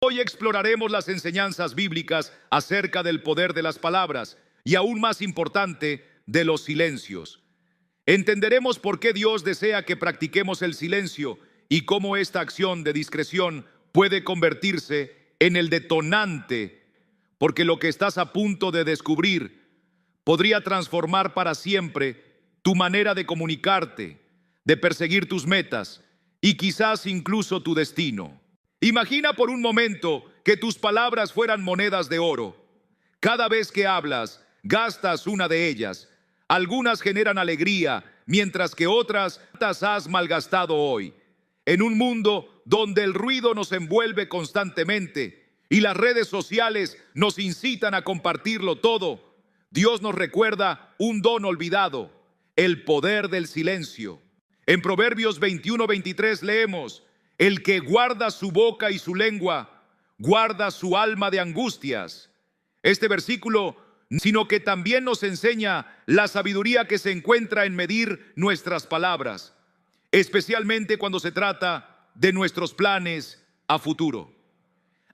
Hoy exploraremos las enseñanzas bíblicas acerca del poder de las palabras y, aún más importante, de los silencios. Entenderemos por qué Dios desea que practiquemos el silencio y cómo esta acción de discreción puede convertirse en el detonante, porque lo que estás a punto de descubrir podría transformar para siempre tu manera de comunicarte, de perseguir tus metas y quizás incluso tu destino. Imagina por un momento que tus palabras fueran monedas de oro. Cada vez que hablas, gastas una de ellas. Algunas generan alegría, mientras que otras las has malgastado hoy. En un mundo donde el ruido nos envuelve constantemente y las redes sociales nos incitan a compartirlo todo, Dios nos recuerda un don olvidado: el poder del silencio. En Proverbios 21:23 leemos: el que guarda su boca y su lengua, guarda su alma de angustias. Este versículo, sino que también nos enseña la sabiduría que se encuentra en medir nuestras palabras, especialmente cuando se trata de nuestros planes a futuro.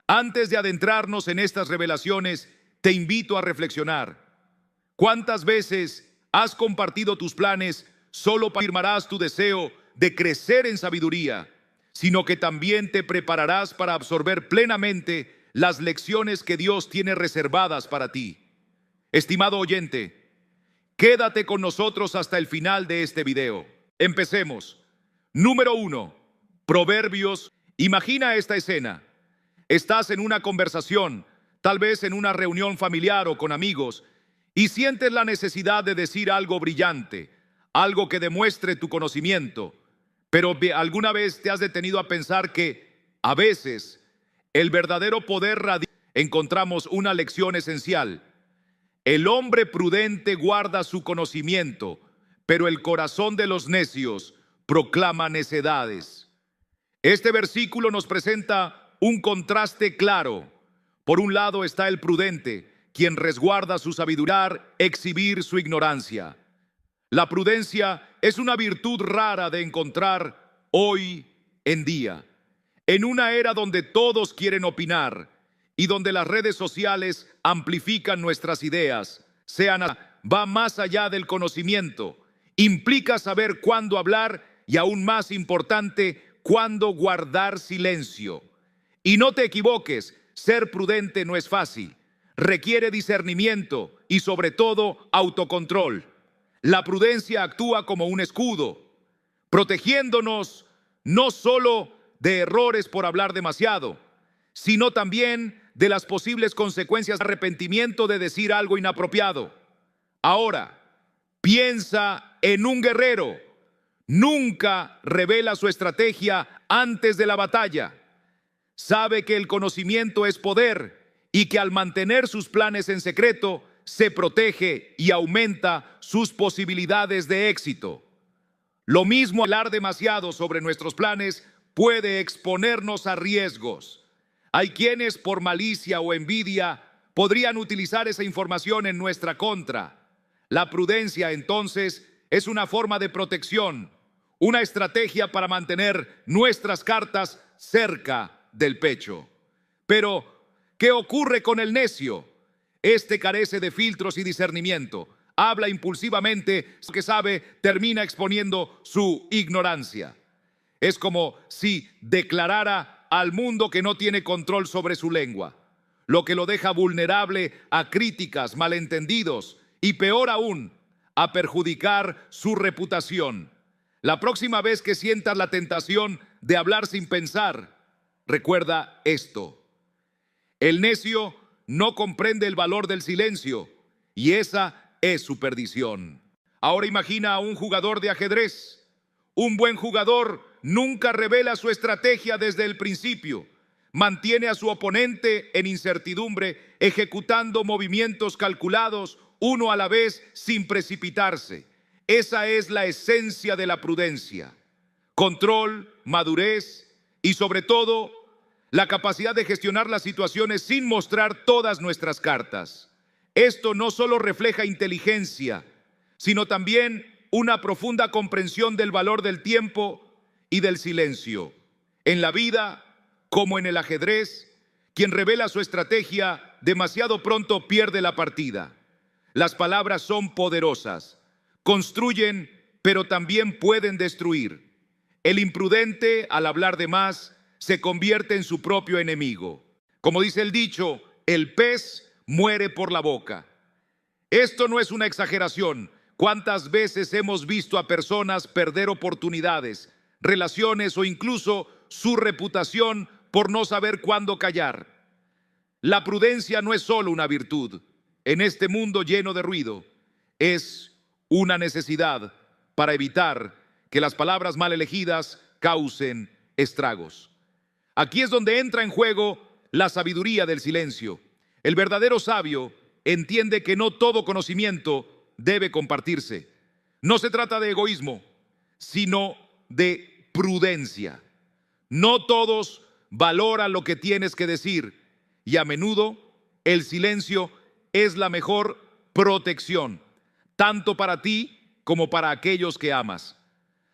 Antes de adentrarnos en estas revelaciones, te invito a reflexionar. ¿Cuántas veces has compartido tus planes solo para afirmarás tu deseo de crecer en sabiduría, sino que también te prepararás para absorber plenamente las lecciones que Dios tiene reservadas para ti? Estimado oyente, quédate con nosotros hasta el final de este video. Empecemos. Número 1. Proverbios. Imagina esta escena. Estás en una conversación, tal vez en una reunión familiar o con amigos, y sientes la necesidad de decir algo brillante, algo que demuestre tu conocimiento. Pero ¿alguna vez te has detenido a pensar que a veces el verdadero poder radica? Encontramos una lección esencial. El hombre prudente guarda su conocimiento, pero el corazón de los necios proclama necedades. Este versículo nos presenta un contraste claro. Por un lado está el prudente, quien resguarda su sabiduría, exhibir su ignorancia. La prudencia es una virtud rara de encontrar hoy en día. En una era donde todos quieren opinar y donde las redes sociales amplifican nuestras ideas, va más allá del conocimiento. Implica saber cuándo hablar y, aún más importante, cuándo guardar silencio. Y no te equivoques, ser prudente no es fácil. Requiere discernimiento y, sobre todo, autocontrol. La prudencia actúa como un escudo, protegiéndonos no solo de errores por hablar demasiado, sino también de las posibles consecuencias de arrepentimiento de decir algo inapropiado. Ahora, piensa en un guerrero. Nunca revela su estrategia antes de la batalla. Sabe que el conocimiento es poder y que al mantener sus planes en secreto, se protege y aumenta sus posibilidades de éxito. Lo mismo, hablar demasiado sobre nuestros planes puede exponernos a riesgos. Hay quienes, por malicia o envidia, podrían utilizar esa información en nuestra contra. La prudencia, entonces, es una forma de protección, una estrategia para mantener nuestras cartas cerca del pecho. Pero, ¿qué ocurre con el necio? Este carece de filtros y discernimiento. Habla impulsivamente, lo que sabe termina exponiendo su ignorancia. Es como si declarara al mundo que no tiene control sobre su lengua, lo que lo deja vulnerable a críticas, malentendidos y, peor aún, a perjudicar su reputación. La próxima vez que sientas la tentación de hablar sin pensar, recuerda esto: el necio no comprende el valor del silencio, y esa es su perdición. Ahora imagina a un jugador de ajedrez. Un buen jugador nunca revela su estrategia desde el principio. Mantiene a su oponente en incertidumbre, ejecutando movimientos calculados, uno a la vez, sin precipitarse. Esa es la esencia de la prudencia. Control, madurez y, sobre todo, la capacidad de gestionar las situaciones sin mostrar todas nuestras cartas. Esto no solo refleja inteligencia, sino también una profunda comprensión del valor del tiempo y del silencio. En la vida, como en el ajedrez, Quien revela su estrategia demasiado pronto pierde la partida. Las palabras son poderosas, construyen, pero también pueden destruir. El imprudente, al hablar de más, se convierte en su propio enemigo. Como dice el dicho, el pez muere por la boca. Esto no es una exageración. ¿Cuántas veces hemos visto a personas perder oportunidades, relaciones o incluso su reputación por no saber cuándo callar? La prudencia no es solo una virtud. En este mundo lleno de ruido, es una necesidad para evitar que las palabras mal elegidas causen estragos. Aquí es donde entra en juego la sabiduría del silencio. El verdadero sabio entiende que no todo conocimiento debe compartirse. No se trata de egoísmo, sino de prudencia. No todos valoran lo que tienes que decir y a menudo el silencio es la mejor protección, tanto para ti como para aquellos que amas.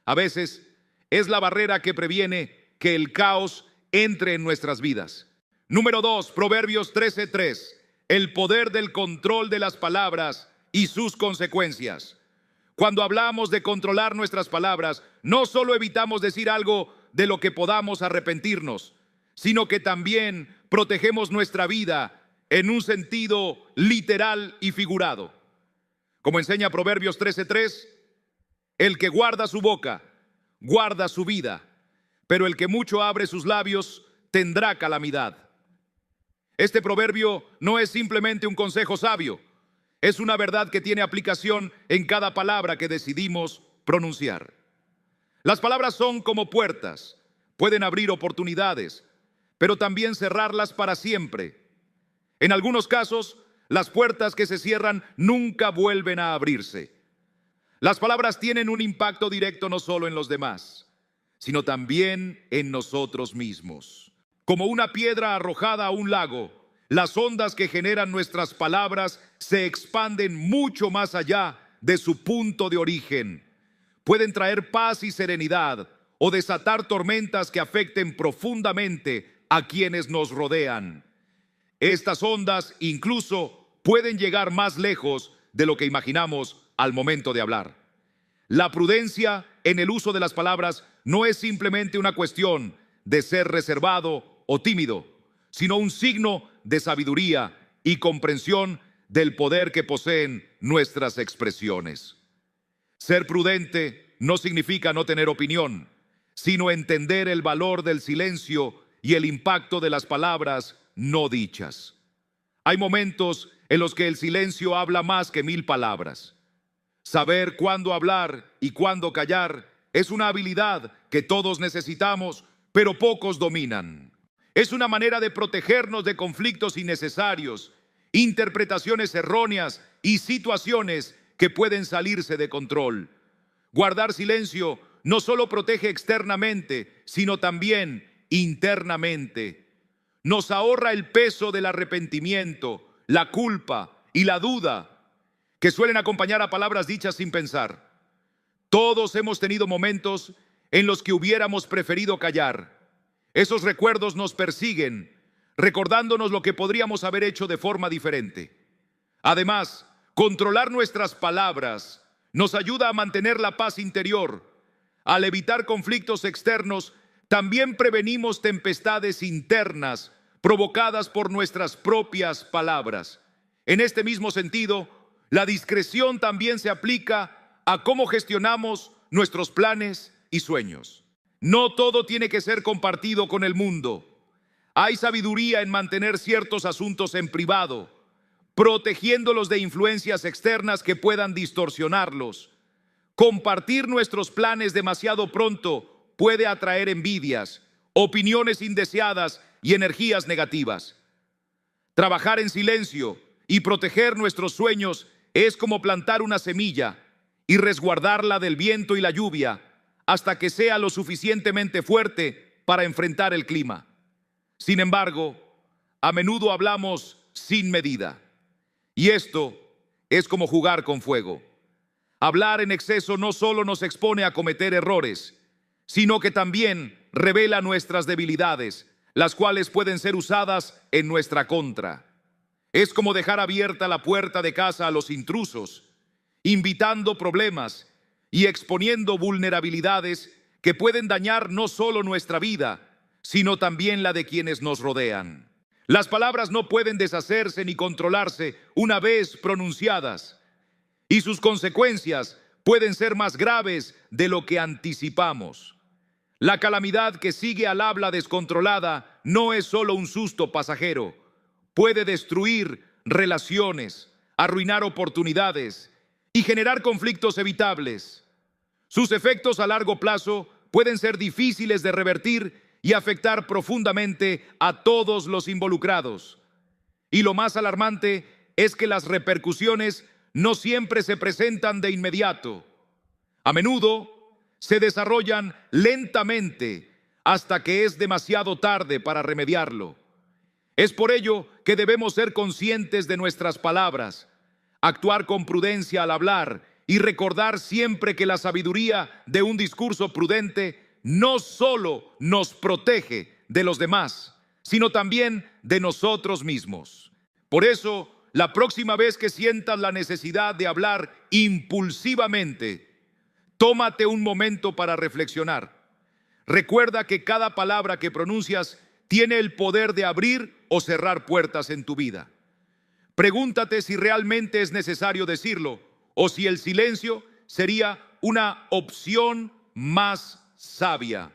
A veces es la barrera que previene que el caos entre en nuestras vidas. Número 2, Proverbios 13:3. El poder del control de las palabras y sus consecuencias. Cuando hablamos de controlar nuestras palabras, no solo evitamos decir algo de lo que podamos arrepentirnos, sino que también protegemos nuestra vida en un sentido literal y figurado. Como enseña Proverbios 13:3, el que guarda su boca, guarda su vida, pero el que mucho abre sus labios, tendrá calamidad. Este proverbio no es simplemente un consejo sabio, es una verdad que tiene aplicación en cada palabra que decidimos pronunciar. Las palabras son como puertas, pueden abrir oportunidades, pero también cerrarlas para siempre. En algunos casos, las puertas que se cierran nunca vuelven a abrirse. Las palabras tienen un impacto directo no solo en los demás, sino también en nosotros mismos. Como una piedra arrojada a un lago, las ondas que generan nuestras palabras se expanden mucho más allá de su punto de origen. Pueden traer paz y serenidad o desatar tormentas que afecten profundamente a quienes nos rodean. Estas ondas incluso pueden llegar más lejos de lo que imaginamos al momento de hablar. La prudencia en el uso de las palabras no es simplemente una cuestión de ser reservado o tímido, sino un signo de sabiduría y comprensión del poder que poseen nuestras expresiones. Ser prudente no significa no tener opinión, sino entender el valor del silencio y el impacto de las palabras no dichas. Hay momentos en los que el silencio habla más que 1000 palabras. Saber cuándo hablar y cuándo callar es una habilidad que todos necesitamos, pero pocos dominan. Es una manera de protegernos de conflictos innecesarios, interpretaciones erróneas y situaciones que pueden salirse de control. Guardar silencio no solo protege externamente, sino también internamente. Nos ahorra el peso del arrepentimiento, la culpa y la duda que suelen acompañar a palabras dichas sin pensar. Todos hemos tenido momentos en los que hubiéramos preferido callar. Esos recuerdos nos persiguen, recordándonos lo que podríamos haber hecho de forma diferente. Además, controlar nuestras palabras nos ayuda a mantener la paz interior. Al evitar conflictos externos, también prevenimos tempestades internas provocadas por nuestras propias palabras. En este mismo sentido, la discreción también se aplica a cómo gestionamos nuestros planes y sueños. No todo tiene que ser compartido con el mundo. Hay sabiduría en mantener ciertos asuntos en privado, protegiéndolos de influencias externas que puedan distorsionarlos. Compartir nuestros planes demasiado pronto puede atraer envidias, opiniones indeseadas y energías negativas. Trabajar en silencio y proteger nuestros sueños es como plantar una semilla y resguardarla del viento y la lluvia hasta que sea lo suficientemente fuerte para enfrentar el clima. Sin embargo, a menudo hablamos sin medida. Y esto es como jugar con fuego. Hablar en exceso no solo nos expone a cometer errores, sino que también revela nuestras debilidades, las cuales pueden ser usadas en nuestra contra. Es como dejar abierta la puerta de casa a los intrusos, invitando problemas y exponiendo vulnerabilidades que pueden dañar no solo nuestra vida, sino también la de quienes nos rodean. Las palabras no pueden deshacerse ni controlarse una vez pronunciadas, y sus consecuencias pueden ser más graves de lo que anticipamos. La calamidad que sigue al habla descontrolada no es solo un susto pasajero. Puede destruir relaciones, arruinar oportunidades y generar conflictos evitables. Sus efectos a largo plazo pueden ser difíciles de revertir y afectar profundamente a todos los involucrados. Y lo más alarmante es que las repercusiones no siempre se presentan de inmediato. A menudo se desarrollan lentamente hasta que es demasiado tarde para remediarlo. Es por ello que debemos ser conscientes de nuestras palabras, actuar con prudencia al hablar y recordar siempre que la sabiduría de un discurso prudente no solo nos protege de los demás, sino también de nosotros mismos. Por eso, la próxima vez que sientas la necesidad de hablar impulsivamente, tómate un momento para reflexionar. Recuerda que cada palabra que pronuncias tiene el poder de abrir o cerrar puertas en tu vida. Pregúntate si realmente es necesario decirlo o si el silencio sería una opción más sabia.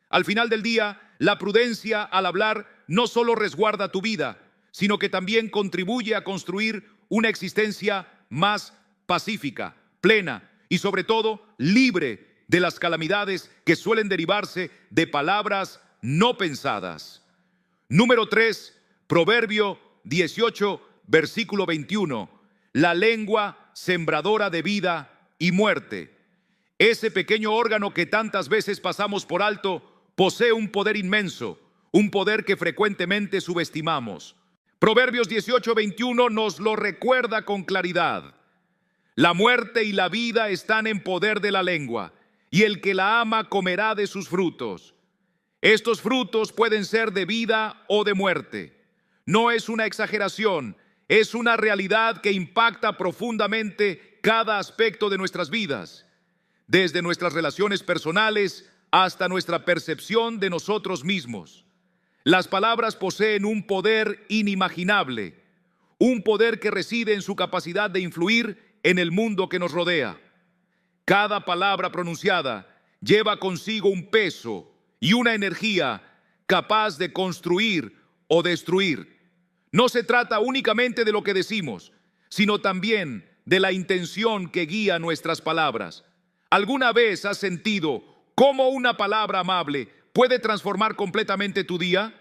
Al final del día, la prudencia al hablar no solo resguarda tu vida, sino que también contribuye a construir una existencia más pacífica, plena y sobre todo libre de las calamidades que suelen derivarse de palabras no pensadas. Número 3, Proverbio 18, versículo 21. La lengua sembradora de vida y muerte. Ese pequeño órgano que tantas veces pasamos por alto posee un poder inmenso, un poder que frecuentemente subestimamos. Proverbios 18, 21 nos lo recuerda con claridad. La muerte y la vida están en poder de la lengua, y el que la ama comerá de sus frutos. Estos frutos pueden ser de vida o de muerte. No es una exageración, es una realidad que impacta profundamente cada aspecto de nuestras vidas, desde nuestras relaciones personales hasta nuestra percepción de nosotros mismos. Las palabras poseen un poder inimaginable, un poder que reside en su capacidad de influir en el mundo que nos rodea. Cada palabra pronunciada lleva consigo un peso y una energía capaz de construir o destruir. No se trata únicamente de lo que decimos, sino también de la intención que guía nuestras palabras. ¿Alguna vez has sentido cómo una palabra amable puede transformar completamente tu día?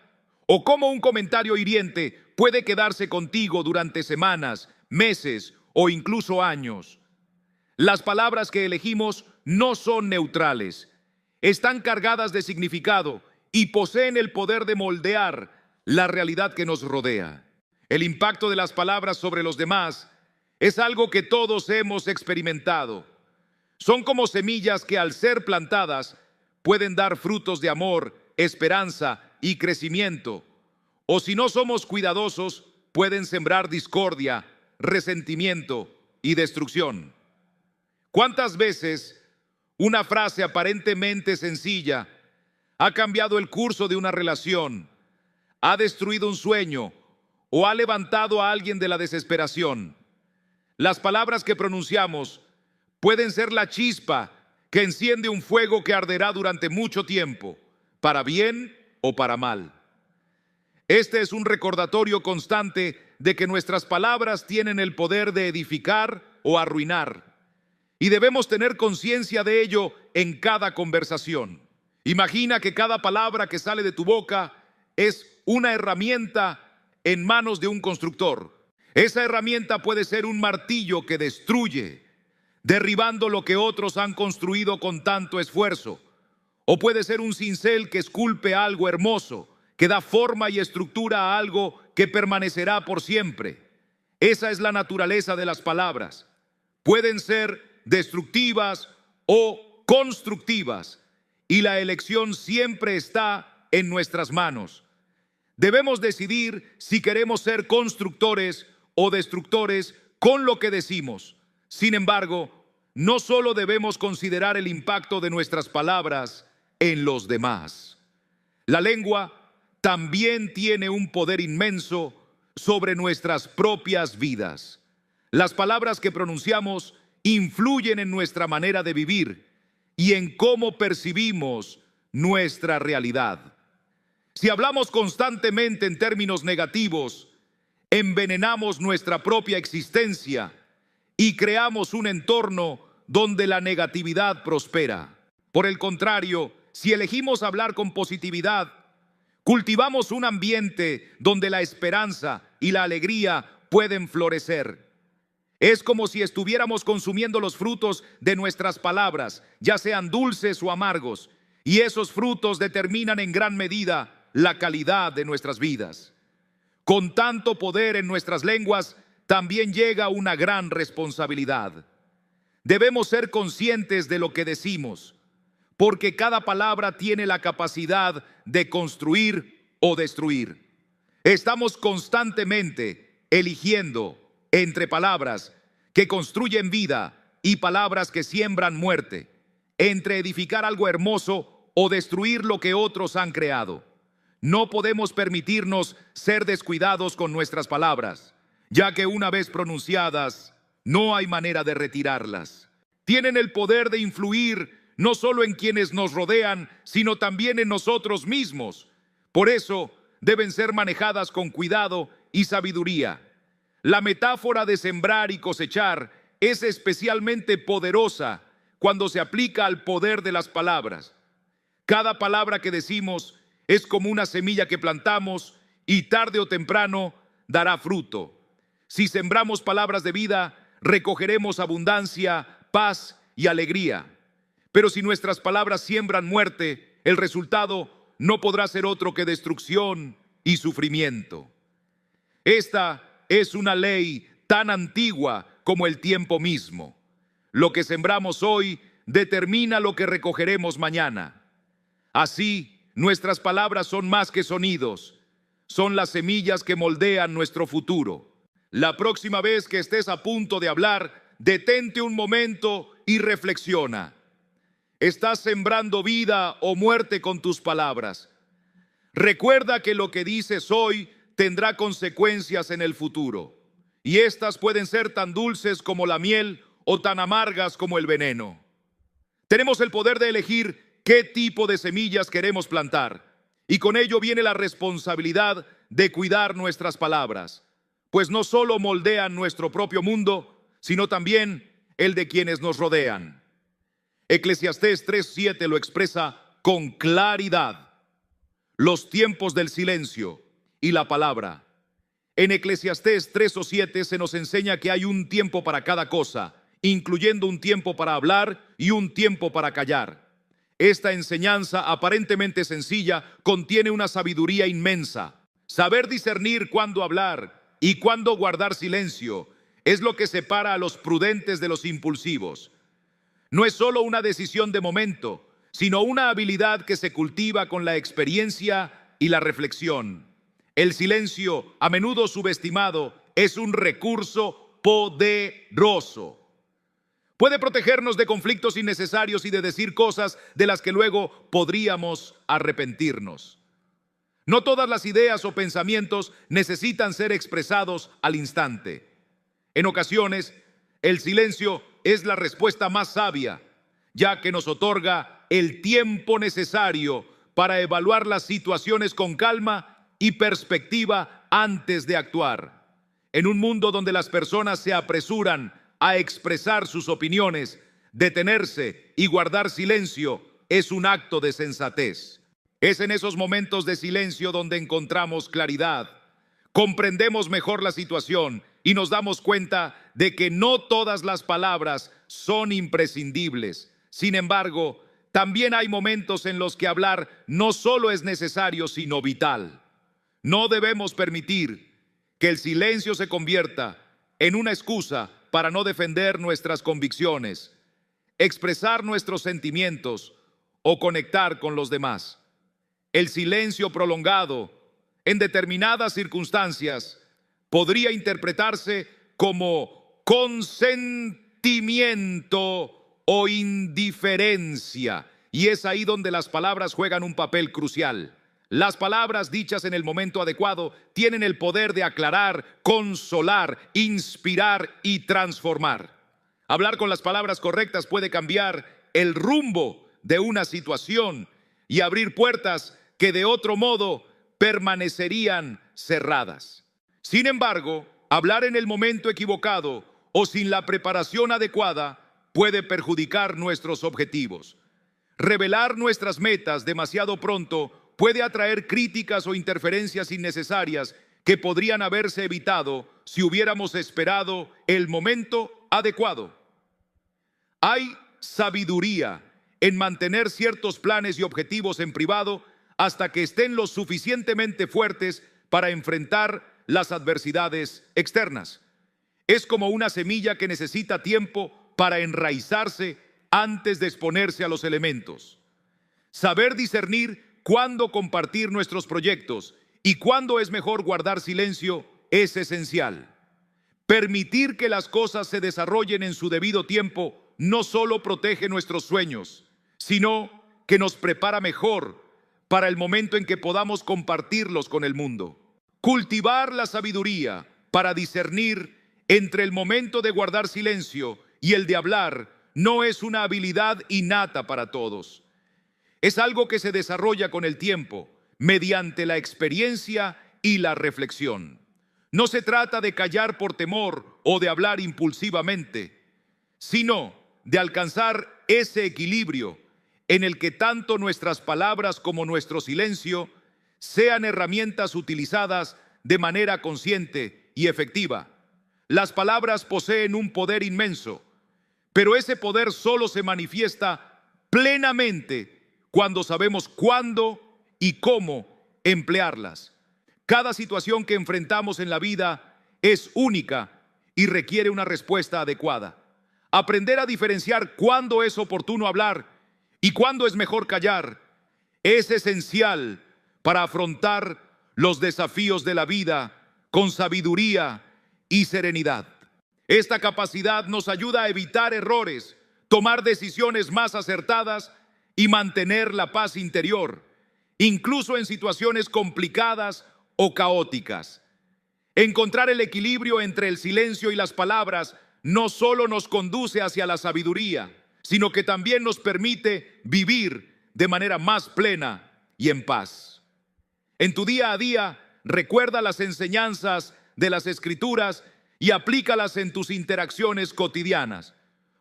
¿O cómo un comentario hiriente puede quedarse contigo durante semanas, meses o incluso años? Las palabras que elegimos no son neutrales. Están cargadas de significado y poseen el poder de moldear la realidad que nos rodea. El impacto de las palabras sobre los demás es algo que todos hemos experimentado. Son como semillas que al ser plantadas pueden dar frutos de amor, esperanza y crecimiento. O si no somos cuidadosos, pueden sembrar discordia, resentimiento y destrucción. ¿Cuántas veces una frase aparentemente sencilla ha cambiado el curso de una relación, ha destruido un sueño o ha levantado a alguien de la desesperación? Las palabras que pronunciamos pueden ser la chispa que enciende un fuego que arderá durante mucho tiempo, para bien o para mal. Este es un recordatorio constante de que nuestras palabras tienen el poder de edificar o arruinar, y debemos tener conciencia de ello en cada conversación. Imagina que cada palabra que sale de tu boca es una herramienta en manos de un constructor. Esa herramienta puede ser un martillo que destruye, derribando lo que otros han construido con tanto esfuerzo. O puede ser un cincel que esculpe algo hermoso, que da forma y estructura a algo que permanecerá por siempre. Esa es la naturaleza de las palabras. Pueden ser destructivas o constructivas, y la elección siempre está en nuestras manos. Debemos decidir si queremos ser constructores o destructores con lo que decimos. Sin embargo, no solo debemos considerar el impacto de nuestras palabras en los demás. La lengua también tiene un poder inmenso sobre nuestras propias vidas. Las palabras que pronunciamos influyen en nuestra manera de vivir y en cómo percibimos nuestra realidad. Si hablamos constantemente en términos negativos, envenenamos nuestra propia existencia y creamos un entorno donde la negatividad prospera. Por el contrario, si elegimos hablar con positividad, cultivamos un ambiente donde la esperanza y la alegría pueden florecer. Es como si estuviéramos consumiendo los frutos de nuestras palabras, ya sean dulces o amargos, y esos frutos determinan en gran medida la calidad de nuestras vidas. Con tanto poder en nuestras lenguas, también llega una gran responsabilidad. Debemos ser conscientes de lo que decimos, porque cada palabra tiene la capacidad de construir o destruir. Estamos constantemente eligiendo entre palabras que construyen vida y palabras que siembran muerte, entre edificar algo hermoso o destruir lo que otros han creado. No podemos permitirnos ser descuidados con nuestras palabras, ya que una vez pronunciadas, no hay manera de retirarlas. Tienen el poder de influir no solo en quienes nos rodean, sino también en nosotros mismos. Por eso, deben ser manejadas con cuidado y sabiduría. La metáfora de sembrar y cosechar es especialmente poderosa cuando se aplica al poder de las palabras. Cada palabra que decimos es como una semilla que plantamos y tarde o temprano dará fruto. Si sembramos palabras de vida, recogeremos abundancia, paz y alegría. Pero si nuestras palabras siembran muerte, el resultado no podrá ser otro que destrucción y sufrimiento. Esta es una ley tan antigua como el tiempo mismo. Lo que sembramos hoy determina lo que recogeremos mañana. Así, nuestras palabras son más que sonidos, son las semillas que moldean nuestro futuro. La próxima vez que estés a punto de hablar, detente un momento y reflexiona. ¿Estás sembrando vida o muerte con tus palabras? Recuerda que lo que dices hoy tendrá consecuencias en el futuro, y estas pueden ser tan dulces como la miel o tan amargas como el veneno. Tenemos el poder de elegir qué tipo de semillas queremos plantar, y con ello viene la responsabilidad de cuidar nuestras palabras, pues no solo moldean nuestro propio mundo, sino también el de quienes nos rodean. Eclesiastés 3:7 lo expresa con claridad: los tiempos del silencio y la palabra. En Eclesiastés 3:7 se nos enseña que hay un tiempo para cada cosa, incluyendo un tiempo para hablar y un tiempo para callar. Esta enseñanza aparentemente sencilla contiene una sabiduría inmensa. Saber discernir cuándo hablar y cuándo guardar silencio es lo que separa a los prudentes de los impulsivos. No es solo una decisión de momento, sino una habilidad que se cultiva con la experiencia y la reflexión. El silencio, a menudo subestimado, es un recurso poderoso. Puede protegernos de conflictos innecesarios y de decir cosas de las que luego podríamos arrepentirnos. No todas las ideas o pensamientos necesitan ser expresados al instante. En ocasiones, el silencio es la respuesta más sabia, ya que nos otorga el tiempo necesario para evaluar las situaciones con calma y perspectiva antes de actuar. En un mundo donde las personas se apresuran a expresar sus opiniones, detenerse y guardar silencio es un acto de sensatez. Es en esos momentos de silencio donde encontramos claridad, comprendemos mejor la situación y nos damos cuenta de que no todas las palabras son imprescindibles. Sin embargo, también hay momentos en los que hablar no solo es necesario, sino vital. No debemos permitir que el silencio se convierta en una excusa para no defender nuestras convicciones, expresar nuestros sentimientos o conectar con los demás. El silencio prolongado en determinadas circunstancias podría interpretarse como consentimiento o indiferencia. Y es ahí donde las palabras juegan un papel crucial. Las palabras dichas en el momento adecuado tienen el poder de aclarar, consolar, inspirar y transformar. Hablar con las palabras correctas puede cambiar el rumbo de una situación y abrir puertas que de otro modo permanecerían cerradas. Sin embargo, hablar en el momento equivocado o sin la preparación adecuada puede perjudicar nuestros objetivos. Revelar nuestras metas demasiado pronto puede atraer críticas o interferencias innecesarias que podrían haberse evitado si hubiéramos esperado el momento adecuado. Hay sabiduría en mantener ciertos planes y objetivos en privado hasta que estén lo suficientemente fuertes para enfrentar las adversidades externas. Es como una semilla que necesita tiempo para enraizarse antes de exponerse a los elementos. Saber discernir cuándo compartir nuestros proyectos y cuándo es mejor guardar silencio es esencial. Permitir que las cosas se desarrollen en su debido tiempo no solo protege nuestros sueños, sino que nos prepara mejor para el momento en que podamos compartirlos con el mundo. Cultivar la sabiduría para discernir entre el momento de guardar silencio y el de hablar no es una habilidad innata para todos. Es algo que se desarrolla con el tiempo, mediante la experiencia y la reflexión. No se trata de callar por temor o de hablar impulsivamente, sino de alcanzar ese equilibrio en el que tanto nuestras palabras como nuestro silencio sean herramientas utilizadas de manera consciente y efectiva. Las palabras poseen un poder inmenso, pero ese poder solo se manifiesta plenamente cuando sabemos cuándo y cómo emplearlas. Cada situación que enfrentamos en la vida es única y requiere una respuesta adecuada. Aprender a diferenciar cuándo es oportuno hablar y cuándo es mejor callar es esencial para afrontar los desafíos de la vida con sabiduría y serenidad. Esta capacidad nos ayuda a evitar errores, tomar decisiones más acertadas y mantener la paz interior, incluso en situaciones complicadas o caóticas. Encontrar el equilibrio entre el silencio y las palabras no solo nos conduce hacia la sabiduría, sino que también nos permite vivir de manera más plena y en paz. En tu día a día, recuerda las enseñanzas de las Escrituras y aplícalas en tus interacciones cotidianas.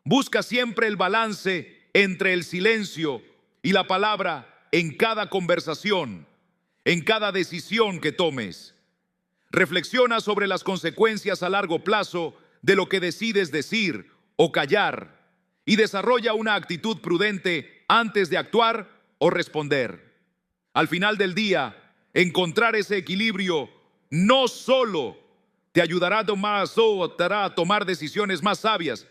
Busca siempre el balance entre el silencio y la palabra en cada conversación, en cada decisión que tomes. Reflexiona sobre las consecuencias a largo plazo de lo que decides decir o callar y desarrolla una actitud prudente antes de actuar o responder. Al final del día, encontrar ese equilibrio no solo te ayudará a tomar decisiones más sabias,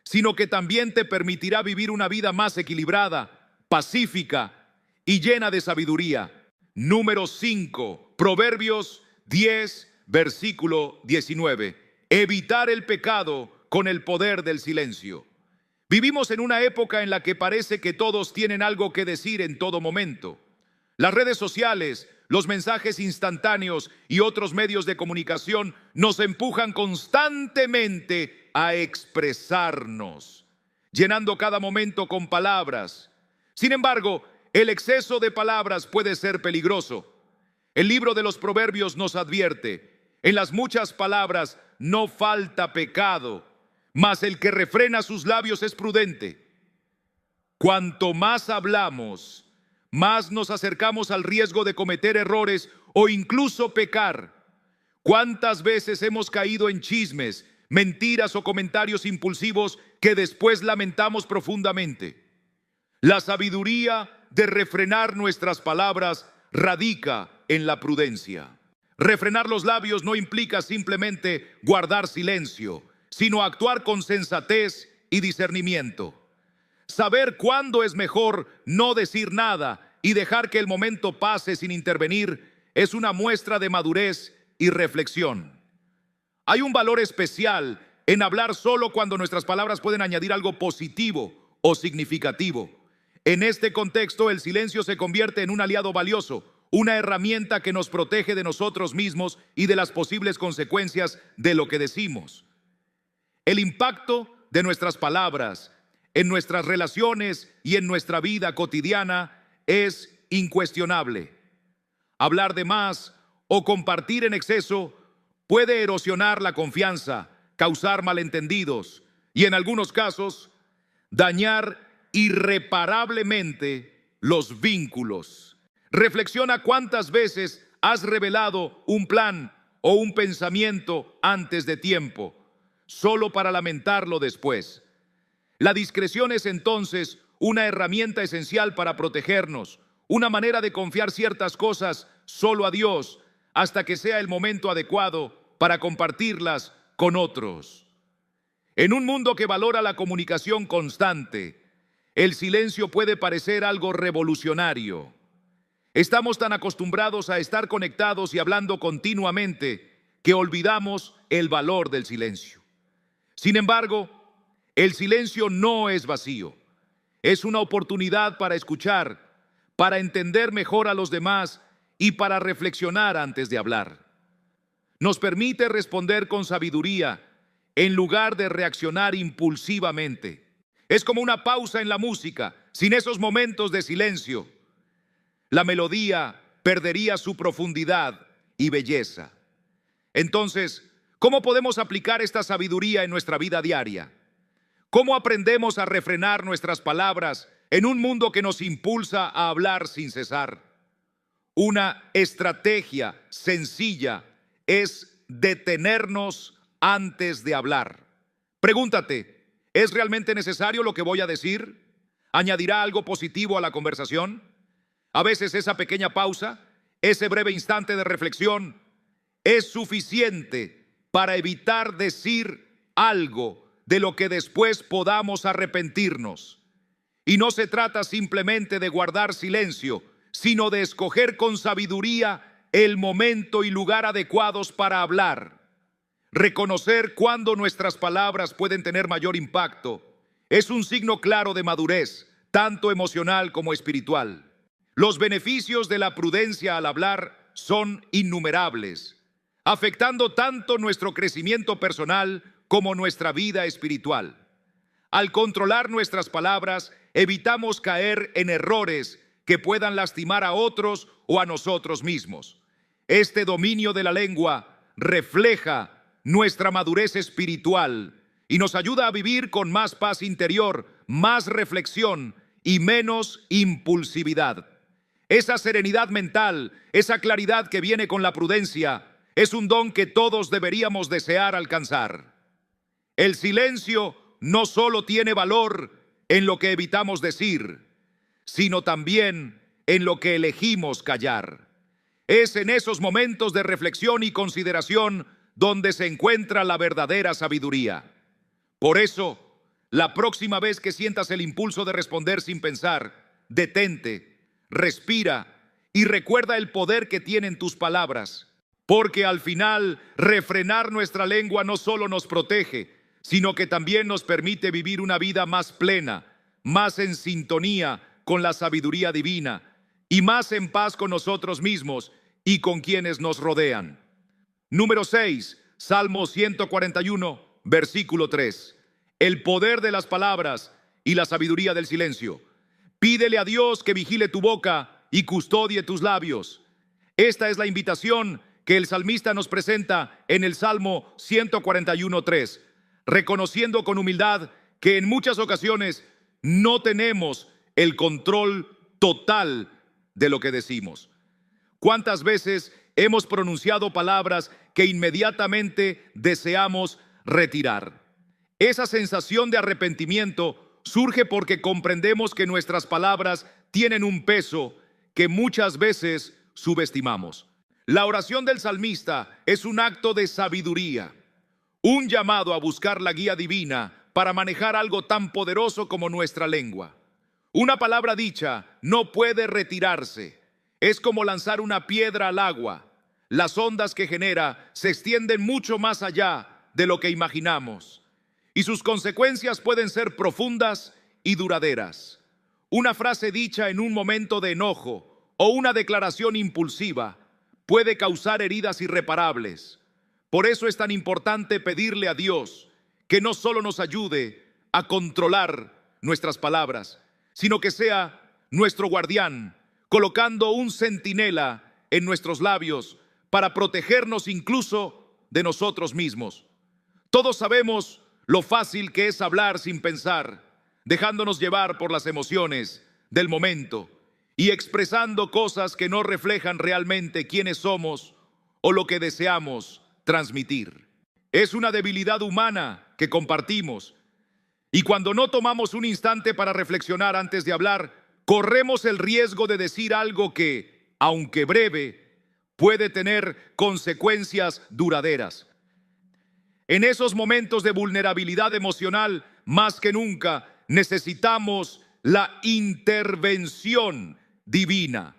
sino que también te permitirá vivir una vida más equilibrada, pacífica y llena de sabiduría. Número 5, Proverbios 10, versículo 19. Evitar el pecado con el poder del silencio. Vivimos en una época en la que parece que todos tienen algo que decir en todo momento. Las redes sociales, los mensajes instantáneos y otros medios de comunicación nos empujan constantemente a expresarnos, llenando cada momento con palabras. Sin embargo, el exceso de palabras puede ser peligroso. El libro de los Proverbios nos advierte: en las muchas palabras no falta pecado, mas el que refrena sus labios es prudente. Cuanto más hablamos, más nos acercamos al riesgo de cometer errores o incluso pecar. ¿Cuántas veces hemos caído en chismes, mentiras o comentarios impulsivos que después lamentamos profundamente? La sabiduría de refrenar nuestras palabras radica en la prudencia. Refrenar los labios no implica simplemente guardar silencio, sino actuar con sensatez y discernimiento. Saber cuándo es mejor no decir nada y dejar que el momento pase sin intervenir es una muestra de madurez y reflexión. Hay un valor especial en hablar solo cuando nuestras palabras pueden añadir algo positivo o significativo. En este contexto, el silencio se convierte en un aliado valioso, una herramienta que nos protege de nosotros mismos y de las posibles consecuencias de lo que decimos. El impacto de nuestras palabras en nuestras relaciones y en nuestra vida cotidiana es incuestionable. Hablar de más o compartir en exceso puede erosionar la confianza, causar malentendidos y, en algunos casos, dañar irreparablemente los vínculos. Reflexiona cuántas veces has revelado un plan o un pensamiento antes de tiempo, solo para lamentarlo después. La discreción es entonces una herramienta esencial para protegernos, una manera de confiar ciertas cosas solo a Dios hasta que sea el momento adecuado para compartirlas con otros. En un mundo que valora la comunicación constante, el silencio puede parecer algo revolucionario. Estamos tan acostumbrados a estar conectados y hablando continuamente que olvidamos el valor del silencio. Sin embargo, el silencio no es vacío. Es una oportunidad para escuchar, para entender mejor a los demás y para reflexionar antes de hablar. Nos permite responder con sabiduría en lugar de reaccionar impulsivamente. Es como una pausa en la música. Sin esos momentos de silencio, la melodía perdería su profundidad y belleza. Entonces, ¿cómo podemos aplicar esta sabiduría en nuestra vida diaria? ¿Cómo aprendemos a refrenar nuestras palabras en un mundo que nos impulsa a hablar sin cesar? Una estrategia sencilla es detenernos antes de hablar. Pregúntate, ¿es realmente necesario lo que voy a decir? ¿Añadirá algo positivo a la conversación? A veces esa pequeña pausa, ese breve instante de reflexión, es suficiente para evitar decir algo de lo que después podamos arrepentirnos. Y no se trata simplemente de guardar silencio, sino de escoger con sabiduría el momento y lugar adecuados para hablar. Reconocer cuándo nuestras palabras pueden tener mayor impacto es un signo claro de madurez, tanto emocional como espiritual. Los beneficios de la prudencia al hablar son innumerables, afectando tanto nuestro crecimiento personal como nuestra vida espiritual. Al controlar nuestras palabras, evitamos caer en errores que puedan lastimar a otros o a nosotros mismos. Este dominio de la lengua refleja nuestra madurez espiritual y nos ayuda a vivir con más paz interior, más reflexión y menos impulsividad. Esa serenidad mental, esa claridad que viene con la prudencia, es un don que todos deberíamos desear alcanzar. El silencio no solo tiene valor en lo que evitamos decir, sino también en lo que elegimos callar. Es en esos momentos de reflexión y consideración donde se encuentra la verdadera sabiduría. Por eso, la próxima vez que sientas el impulso de responder sin pensar, detente, respira y recuerda el poder que tienen tus palabras, porque al final refrenar nuestra lengua no solo nos protege, sino que también nos permite vivir una vida más plena, más en sintonía con la sabiduría divina y más en paz con nosotros mismos y con quienes nos rodean. Número 6, Salmo 141, versículo 3. El poder de las palabras y la sabiduría del silencio. Pídele a Dios que vigile tu boca y custodie tus labios. Esta es la invitación que el salmista nos presenta en el Salmo 141:3, reconociendo con humildad que en muchas ocasiones no tenemos el control total de lo que decimos. ¿Cuántas veces hemos pronunciado palabras que inmediatamente deseamos retirar? Esa sensación de arrepentimiento surge porque comprendemos que nuestras palabras tienen un peso que muchas veces subestimamos. La oración del salmista es un acto de sabiduría, un llamado a buscar la guía divina para manejar algo tan poderoso como nuestra lengua. Una palabra dicha no puede retirarse. Es como lanzar una piedra al agua. Las ondas que genera se extienden mucho más allá de lo que imaginamos, y sus consecuencias pueden ser profundas y duraderas. Una frase dicha en un momento de enojo o una declaración impulsiva puede causar heridas irreparables. Por eso es tan importante pedirle a Dios que no solo nos ayude a controlar nuestras palabras, sino que sea nuestro guardián, colocando un centinela en nuestros labios para protegernos incluso de nosotros mismos. Todos sabemos lo fácil que es hablar sin pensar, dejándonos llevar por las emociones del momento y expresando cosas que no reflejan realmente quiénes somos o lo que deseamos transmitir. Es una debilidad humana que compartimos, y cuando no tomamos un instante para reflexionar antes de hablar, corremos el riesgo de decir algo que, aunque breve, puede tener consecuencias duraderas. En esos momentos de vulnerabilidad emocional, más que nunca, necesitamos la intervención divina.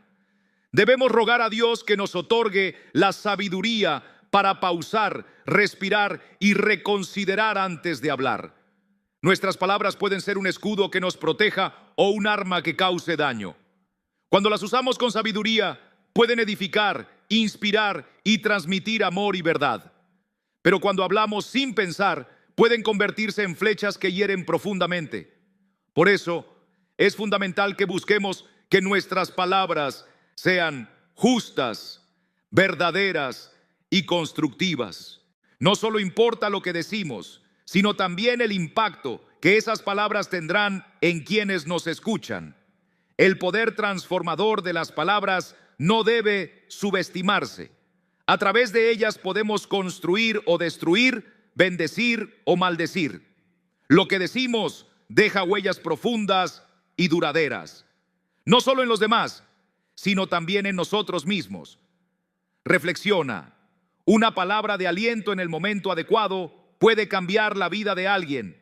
Debemos rogar a Dios que nos otorgue la sabiduría para pausar, respirar y reconsiderar antes de hablar. Nuestras palabras pueden ser un escudo que nos proteja o un arma que cause daño. Cuando las usamos con sabiduría, pueden edificar, inspirar y transmitir amor y verdad. Pero cuando hablamos sin pensar, pueden convertirse en flechas que hieren profundamente. Por eso, es fundamental que busquemos que nuestras palabras sean justas, verdaderas y constructivas. No solo importa lo que decimos, sino también el impacto que esas palabras tendrán en quienes nos escuchan. El poder transformador de las palabras no debe subestimarse. A través de ellas podemos construir o destruir, bendecir o maldecir. Lo que decimos deja huellas profundas y duraderas, no solo en los demás, sino también en nosotros mismos. Reflexiona. Una palabra de aliento en el momento adecuado puede cambiar la vida de alguien,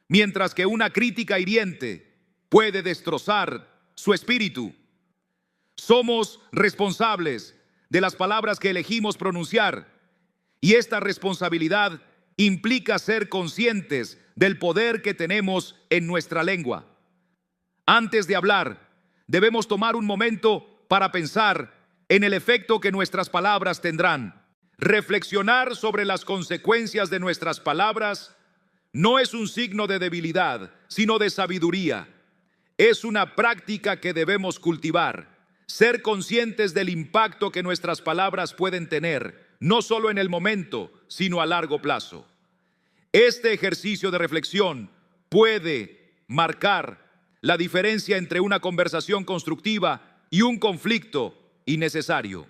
mientras que una crítica hiriente puede destrozar su espíritu. Somos responsables de las palabras que elegimos pronunciar, y esta responsabilidad implica ser conscientes del poder que tenemos en nuestra lengua. Antes de hablar, debemos tomar un momento para pensar en el efecto que nuestras palabras tendrán. Reflexionar sobre las consecuencias de nuestras palabras no es un signo de debilidad, sino de sabiduría. Es una práctica que debemos cultivar. Ser conscientes del impacto que nuestras palabras pueden tener, no solo en el momento, sino a largo plazo. Este ejercicio de reflexión puede marcar la diferencia entre una conversación constructiva y un conflicto innecesario.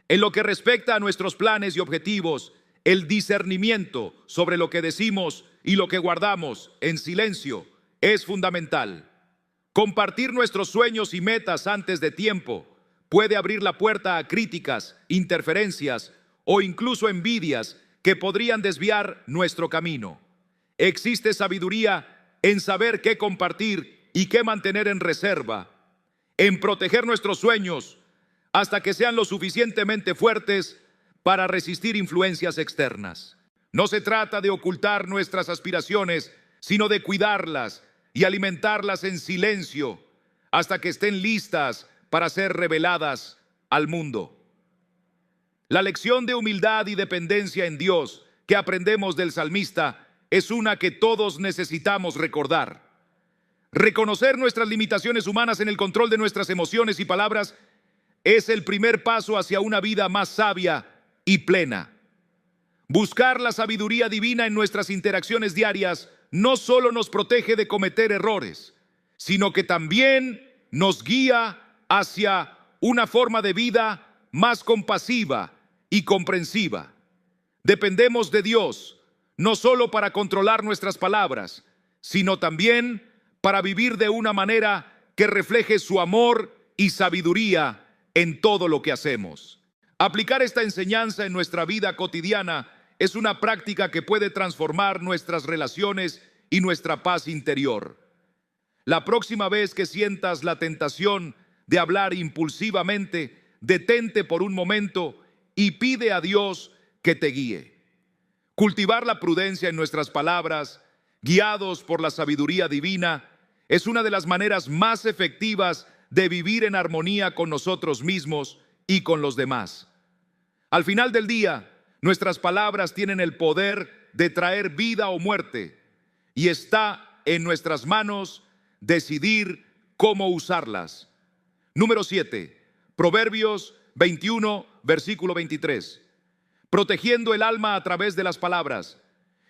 En lo que respecta a nuestros planes y objetivos, el discernimiento sobre lo que decimos y lo que guardamos en silencio es fundamental. Compartir nuestros sueños y metas antes de tiempo puede abrir la puerta a críticas, interferencias o incluso envidias que podrían desviar nuestro camino. Existe sabiduría en saber qué compartir y qué mantener en reserva, en proteger nuestros sueños hasta que sean lo suficientemente fuertes para resistir influencias externas. No se trata de ocultar nuestras aspiraciones, sino de cuidarlas y alimentarlas en silencio hasta que estén listas para ser reveladas al mundo. La lección de humildad y dependencia en Dios que aprendemos del salmista es una que todos necesitamos recordar. Reconocer nuestras limitaciones humanas en el control de nuestras emociones y palabras es el primer paso hacia una vida más sabia y plena. Buscar la sabiduría divina en nuestras interacciones diarias no solo nos protege de cometer errores, sino que también nos guía hacia una forma de vida más compasiva y comprensiva. Dependemos de Dios, no solo para controlar nuestras palabras, sino también para vivir de una manera que refleje su amor y sabiduría en todo lo que hacemos. Aplicar esta enseñanza en nuestra vida cotidiana es una práctica que puede transformar nuestras relaciones y nuestra paz interior. La próxima vez que sientas la tentación de hablar impulsivamente, detente por un momento y pide a Dios que te guíe. Cultivar la prudencia en nuestras palabras, guiados por la sabiduría divina, es una de las maneras más efectivas de vivir en armonía con nosotros mismos y con los demás. Al final del día, nuestras palabras tienen el poder de traer vida o muerte, y está en nuestras manos decidir cómo usarlas. Número 7, Proverbios 21, versículo 23. Protegiendo el alma a través de las palabras.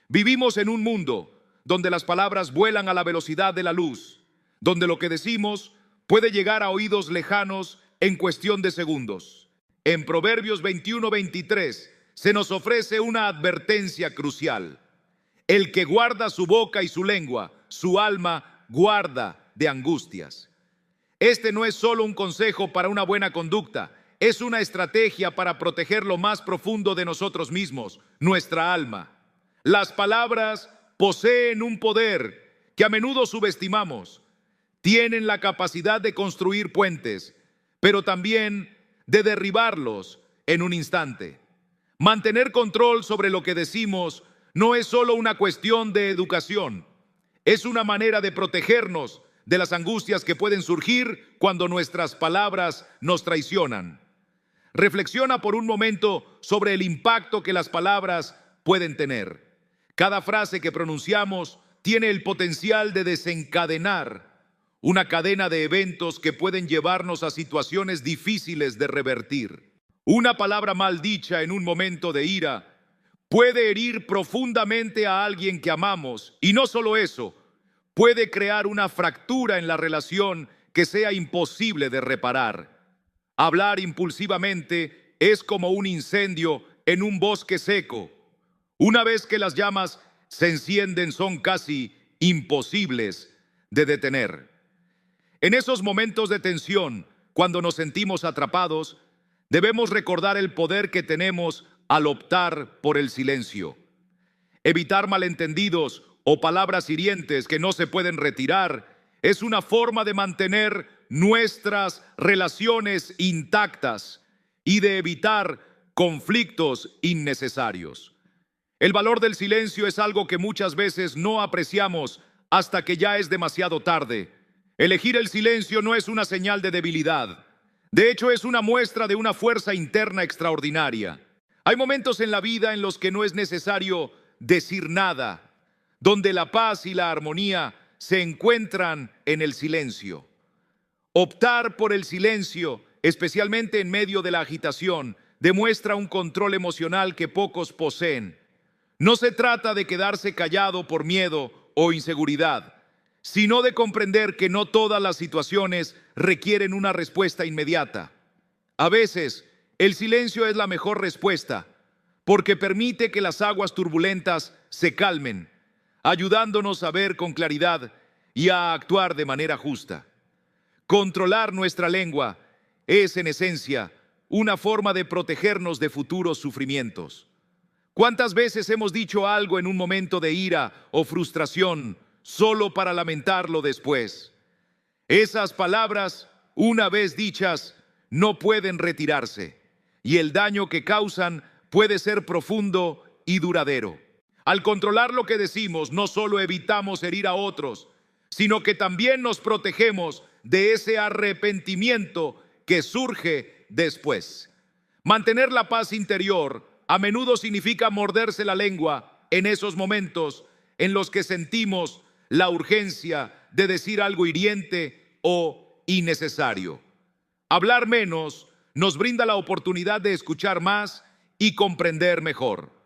Vivimos en un mundo donde las palabras vuelan a la velocidad de la luz, donde lo que decimos puede llegar a oídos lejanos en cuestión de segundos. En Proverbios 21, 23 se nos ofrece una advertencia crucial. El que guarda su boca y su lengua, su alma guarda de angustias. Este no es solo un consejo para una buena conducta, es una estrategia para proteger lo más profundo de nosotros mismos, nuestra alma. Las palabras poseen un poder que a menudo subestimamos. Tienen la capacidad de construir puentes, pero también de derribarlos en un instante. Mantener control sobre lo que decimos no es solo una cuestión de educación, es una manera de protegernos de las angustias que pueden surgir cuando nuestras palabras nos traicionan. Reflexiona por un momento sobre el impacto que las palabras pueden tener. Cada frase que pronunciamos tiene el potencial de desencadenar una cadena de eventos que pueden llevarnos a situaciones difíciles de revertir. Una palabra mal dicha en un momento de ira puede herir profundamente a alguien que amamos, y no solo eso, puede crear una fractura en la relación que sea imposible de reparar. Hablar impulsivamente es como un incendio en un bosque seco. Una vez que las llamas se encienden, son casi imposibles de detener. En esos momentos de tensión, cuando nos sentimos atrapados, debemos recordar el poder que tenemos al optar por el silencio. Evitar malentendidos o palabras hirientes que no se pueden retirar es una forma de mantener nuestras relaciones intactas y de evitar conflictos innecesarios. El valor del silencio es algo que muchas veces no apreciamos hasta que ya es demasiado tarde. Elegir el silencio no es una señal de debilidad. De hecho, es una muestra de una fuerza interna extraordinaria. Hay momentos en la vida en los que no es necesario decir nada, donde la paz y la armonía se encuentran en el silencio. Optar por el silencio, especialmente en medio de la agitación, demuestra un control emocional que pocos poseen. No se trata de quedarse callado por miedo o inseguridad, sino de comprender que no todas las situaciones requieren una respuesta inmediata. A veces, el silencio es la mejor respuesta, porque permite que las aguas turbulentas se calmen, ayudándonos a ver con claridad y a actuar de manera justa. Controlar nuestra lengua es, en esencia, una forma de protegernos de futuros sufrimientos. ¿Cuántas veces hemos dicho algo en un momento de ira o frustración solo para lamentarlo después? Esas palabras, una vez dichas, no pueden retirarse, y el daño que causan puede ser profundo y duradero. Al controlar lo que decimos, no solo evitamos herir a otros, sino que también nos protegemos de ese arrepentimiento que surge después. Mantener la paz interior a menudo significa morderse la lengua en esos momentos en los que sentimos la urgencia de decir algo hiriente o innecesario. Hablar menos nos brinda la oportunidad de escuchar más y comprender mejor.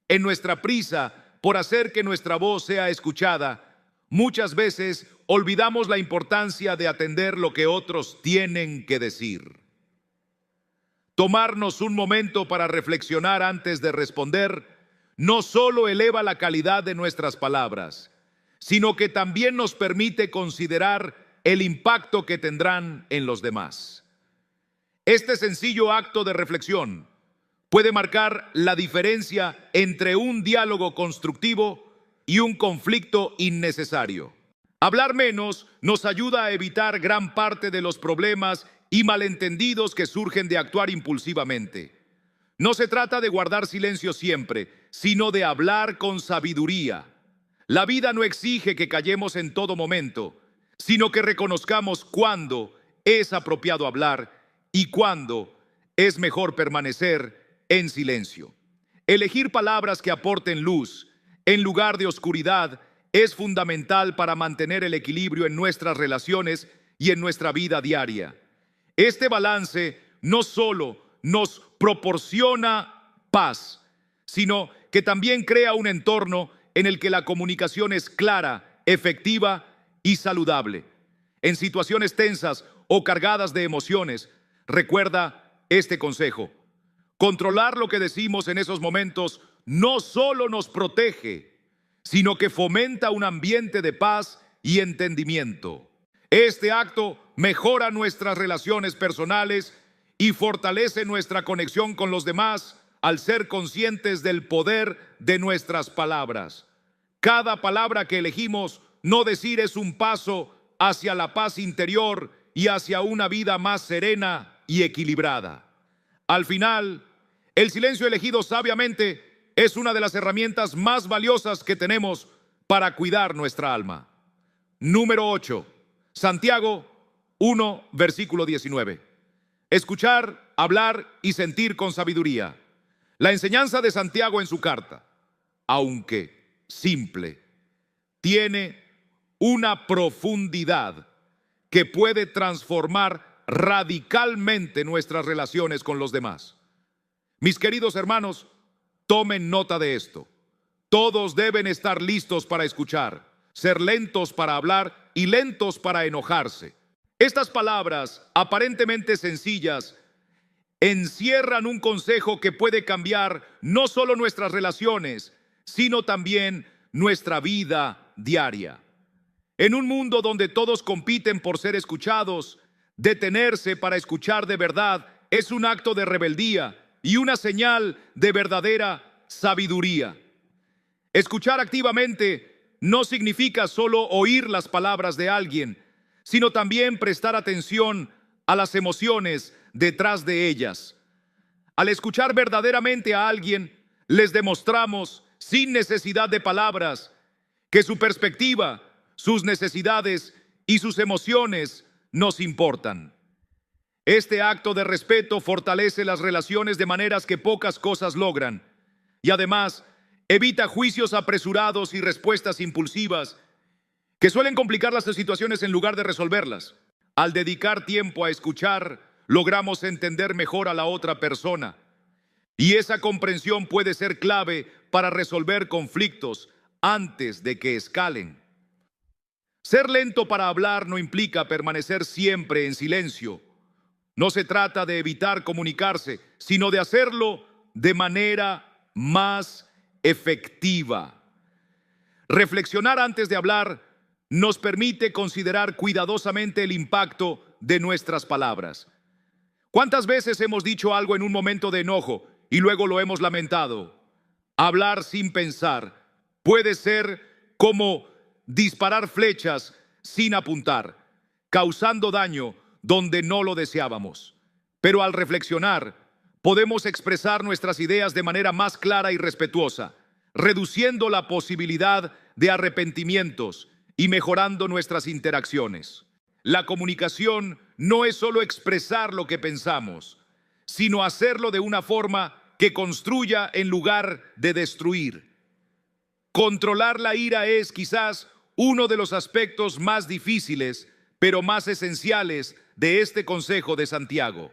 En nuestra prisa por hacer que nuestra voz sea escuchada, muchas veces olvidamos la importancia de atender lo que otros tienen que decir. Tomarnos un momento para reflexionar antes de responder no solo eleva la calidad de nuestras palabras, sino que también nos permite considerar el impacto que tendrán en los demás. Este sencillo acto de reflexión puede marcar la diferencia entre un diálogo constructivo y un conflicto innecesario. Hablar menos nos ayuda a evitar gran parte de los problemas y malentendidos que surgen de actuar impulsivamente. No se trata de guardar silencio siempre, sino de hablar con sabiduría. La vida no exige que callemos en todo momento, sino que reconozcamos cuándo es apropiado hablar y cuándo es mejor permanecer en silencio. Elegir palabras que aporten luz en lugar de oscuridad es fundamental para mantener el equilibrio en nuestras relaciones y en nuestra vida diaria. Este balance no solo nos proporciona paz, sino que también crea un entorno en el que la comunicación es clara, efectiva y saludable. En situaciones tensas o cargadas de emociones, recuerda este consejo. Controlar lo que decimos en esos momentos no solo nos protege, sino que fomenta un ambiente de paz y entendimiento. Este acto mejora nuestras relaciones personales y fortalece nuestra conexión con los demás al ser conscientes del poder de nuestras palabras. Cada palabra que elegimos no decir es un paso hacia la paz interior y hacia una vida más serena y equilibrada. Al final, el silencio elegido sabiamente es una de las herramientas más valiosas que tenemos para cuidar nuestra alma. Número 8. Santiago 1, versículo 19. Escuchar, hablar y sentir con sabiduría. La enseñanza de Santiago en su carta, aunque simple, tiene una profundidad que puede transformar radicalmente nuestras relaciones con los demás. Mis queridos hermanos, tomen nota de esto. Todos deben estar listos para escuchar, ser lentos para hablar y lentos para enojarse. Estas palabras, aparentemente sencillas, encierran un consejo que puede cambiar no solo nuestras relaciones, sino también nuestra vida diaria. En un mundo donde todos compiten por ser escuchados, detenerse para escuchar de verdad es un acto de rebeldía y una señal de verdadera sabiduría. Escuchar activamente no significa solo oír las palabras de alguien, sino también prestar atención a las emociones detrás de ellas. Al escuchar verdaderamente a alguien, les demostramos, sin necesidad de palabras, que su perspectiva, sus necesidades y sus emociones nos importan. Este acto de respeto fortalece las relaciones de maneras que pocas cosas logran y además evita juicios apresurados y respuestas impulsivas que suelen complicar las situaciones en lugar de resolverlas. Al dedicar tiempo a escuchar, logramos entender mejor a la otra persona y esa comprensión puede ser clave para resolver conflictos antes de que escalen. Ser lento para hablar no implica permanecer siempre en silencio. No se trata de evitar comunicarse, sino de hacerlo de manera más efectiva. Reflexionar antes de hablar nos permite considerar cuidadosamente el impacto de nuestras palabras. ¿Cuántas veces hemos dicho algo en un momento de enojo y luego lo hemos lamentado? Hablar sin pensar puede ser como disparar flechas sin apuntar, causando daño donde no lo deseábamos. Pero al reflexionar, podemos expresar nuestras ideas de manera más clara y respetuosa, reduciendo la posibilidad de arrepentimientos y mejorando nuestras interacciones. La comunicación no es solo expresar lo que pensamos, sino hacerlo de una forma que construya en lugar de destruir. Controlar la ira es quizás uno de los aspectos más difíciles, pero más esenciales de este consejo de Santiago.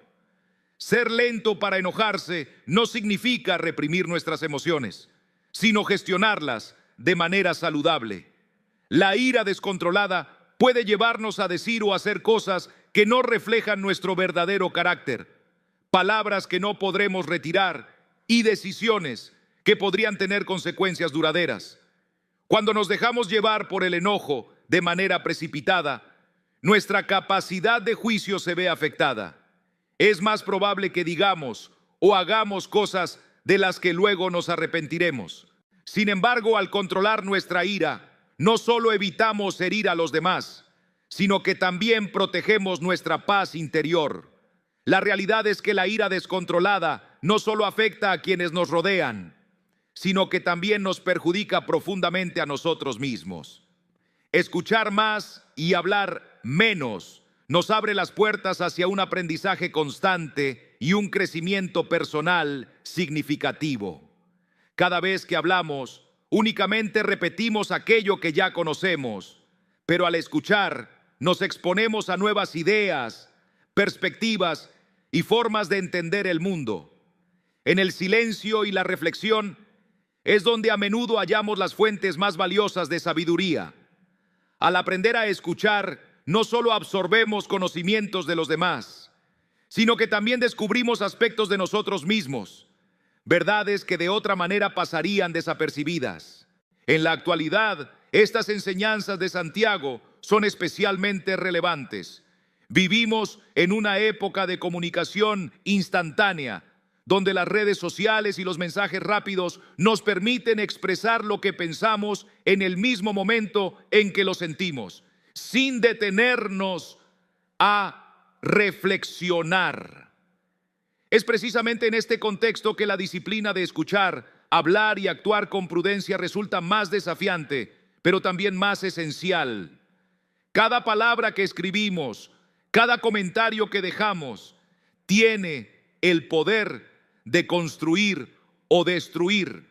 Ser lento para enojarse no significa reprimir nuestras emociones, sino gestionarlas de manera saludable. La ira descontrolada puede llevarnos a decir o hacer cosas que no reflejan nuestro verdadero carácter, palabras que no podremos retirar y decisiones que podrían tener consecuencias duraderas. Cuando nos dejamos llevar por el enojo de manera precipitada, nuestra capacidad de juicio se ve afectada. Es más probable que digamos o hagamos cosas de las que luego nos arrepentiremos. Sin embargo, al controlar nuestra ira, no solo evitamos herir a los demás, sino que también protegemos nuestra paz interior. La realidad es que la ira descontrolada no solo afecta a quienes nos rodean, sino que también nos perjudica profundamente a nosotros mismos. Escuchar más y hablar menos nos abre las puertas hacia un aprendizaje constante y un crecimiento personal significativo. Cada vez que hablamos, únicamente repetimos aquello que ya conocemos, pero al escuchar, nos exponemos a nuevas ideas, perspectivas y formas de entender el mundo. En el silencio y la reflexión es donde a menudo hallamos las fuentes más valiosas de sabiduría. Al aprender a escuchar, no solo absorbemos conocimientos de los demás, sino que también descubrimos aspectos de nosotros mismos, verdades que de otra manera pasarían desapercibidas. En la actualidad, estas enseñanzas de Santiago son especialmente relevantes. Vivimos en una época de comunicación instantánea, donde las redes sociales y los mensajes rápidos nos permiten expresar lo que pensamos en el mismo momento en que lo sentimos, sin detenernos a reflexionar. Es precisamente en este contexto que la disciplina de escuchar, hablar y actuar con prudencia resulta más desafiante, pero también más esencial. Cada palabra que escribimos, cada comentario que dejamos, tiene el poder de construir o destruir.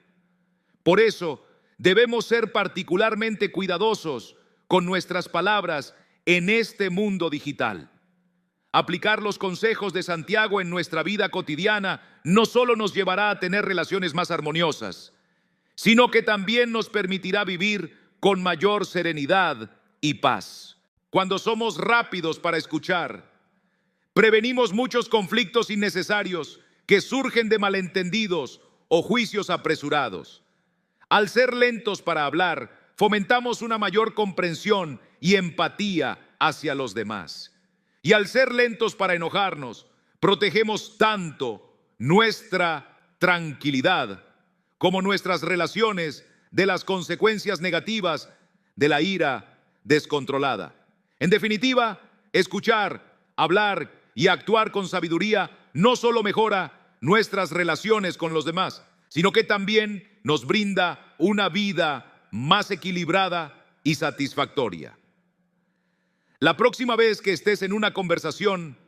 Por eso, debemos ser particularmente cuidadosos con nuestras palabras en este mundo digital. Aplicar los consejos de Santiago en nuestra vida cotidiana no solo nos llevará a tener relaciones más armoniosas, sino que también nos permitirá vivir con mayor serenidad y paz. Cuando somos rápidos para escuchar, prevenimos muchos conflictos innecesarios que surgen de malentendidos o juicios apresurados. Al ser lentos para hablar, fomentamos una mayor comprensión y empatía hacia los demás. Y al ser lentos para enojarnos, protegemos tanto nuestra tranquilidad como nuestras relaciones de las consecuencias negativas de la ira descontrolada. En definitiva, escuchar, hablar y actuar con sabiduría no solo mejora nuestras relaciones con los demás, sino que también nos brinda una vida más equilibrada y satisfactoria. La próxima vez que estés en una conversación,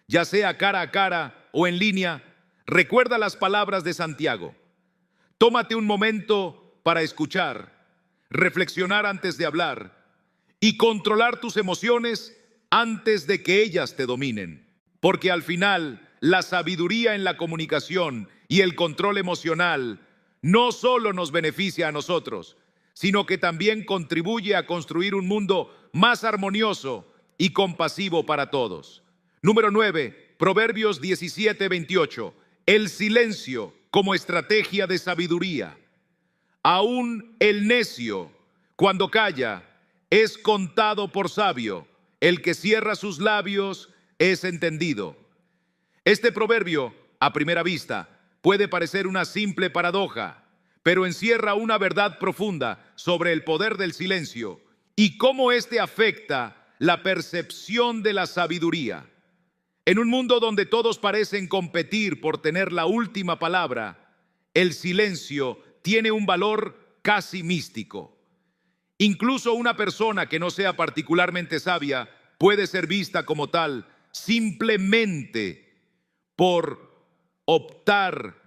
ya sea cara a cara o en línea, recuerda las palabras de Santiago. Tómate un momento para escuchar, reflexionar antes de hablar y controlar tus emociones antes de que ellas te dominen. Porque al final, la sabiduría en la comunicación y el control emocional no solo nos beneficia a nosotros, sino que también contribuye a construir un mundo más armonioso y compasivo para todos. Número 9, Proverbios 17:28. El silencio como estrategia de sabiduría. Aún el necio, cuando calla, es contado por sabio. El que cierra sus labios es entendido. Este proverbio, a primera vista, puede parecer una simple paradoja, pero encierra una verdad profunda sobre el poder del silencio y cómo éste afecta la percepción de la sabiduría. En un mundo donde todos parecen competir por tener la última palabra, el silencio tiene un valor casi místico. Incluso una persona que no sea particularmente sabia puede ser vista como tal simplemente por optar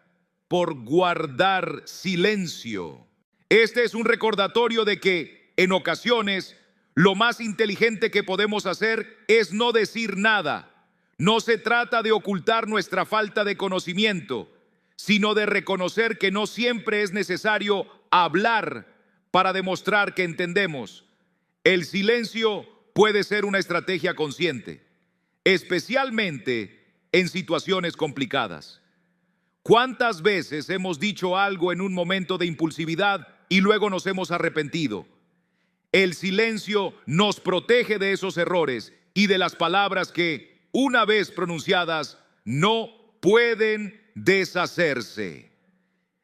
por guardar silencio. Este es un recordatorio de que en ocasiones lo más inteligente que podemos hacer es no decir nada. No se trata de ocultar nuestra falta de conocimiento, sino de reconocer que no siempre es necesario hablar para demostrar que entendemos. El silencio puede ser una estrategia consciente, especialmente en situaciones complicadas. ¿Cuántas veces hemos dicho algo en un momento de impulsividad y luego nos hemos arrepentido? El silencio nos protege de esos errores y de las palabras que, una vez pronunciadas, no pueden deshacerse.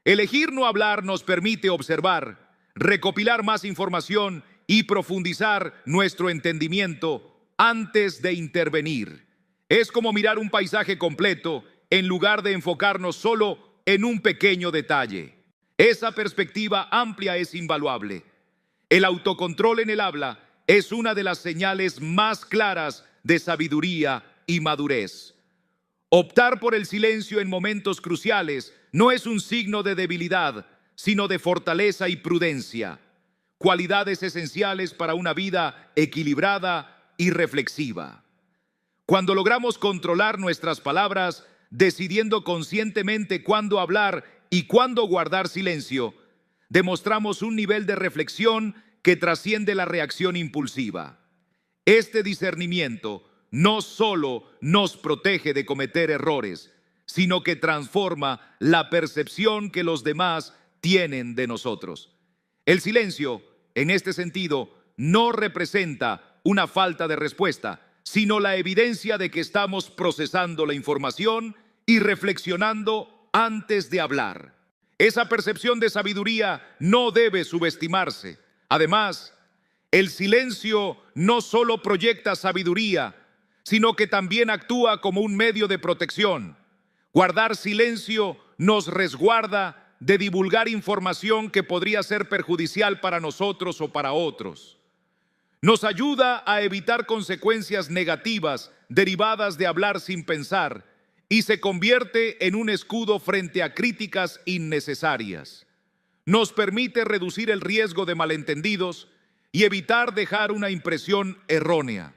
Elegir no hablar nos permite observar, recopilar más información y profundizar nuestro entendimiento antes de intervenir. Es como mirar un paisaje completo en lugar de enfocarnos solo en un pequeño detalle. Esa perspectiva amplia es invaluable. El autocontrol en el habla es una de las señales más claras de sabiduría y madurez. Optar por el silencio en momentos cruciales no es un signo de debilidad, sino de fortaleza y prudencia, cualidades esenciales para una vida equilibrada y reflexiva. Cuando logramos controlar nuestras palabras, decidiendo conscientemente cuándo hablar y cuándo guardar silencio, demostramos un nivel de reflexión que trasciende la reacción impulsiva. Este discernimiento no solo nos protege de cometer errores, sino que transforma la percepción que los demás tienen de nosotros. El silencio, en este sentido, no representa una falta de respuesta, sino la evidencia de que estamos procesando la información y reflexionando antes de hablar. Esa percepción de sabiduría no debe subestimarse. Además, el silencio no solo proyecta sabiduría, sino que también actúa como un medio de protección. Guardar silencio nos resguarda de divulgar información que podría ser perjudicial para nosotros o para otros. Nos ayuda a evitar consecuencias negativas derivadas de hablar sin pensar y se convierte en un escudo frente a críticas innecesarias. Nos permite reducir el riesgo de malentendidos y evitar dejar una impresión errónea.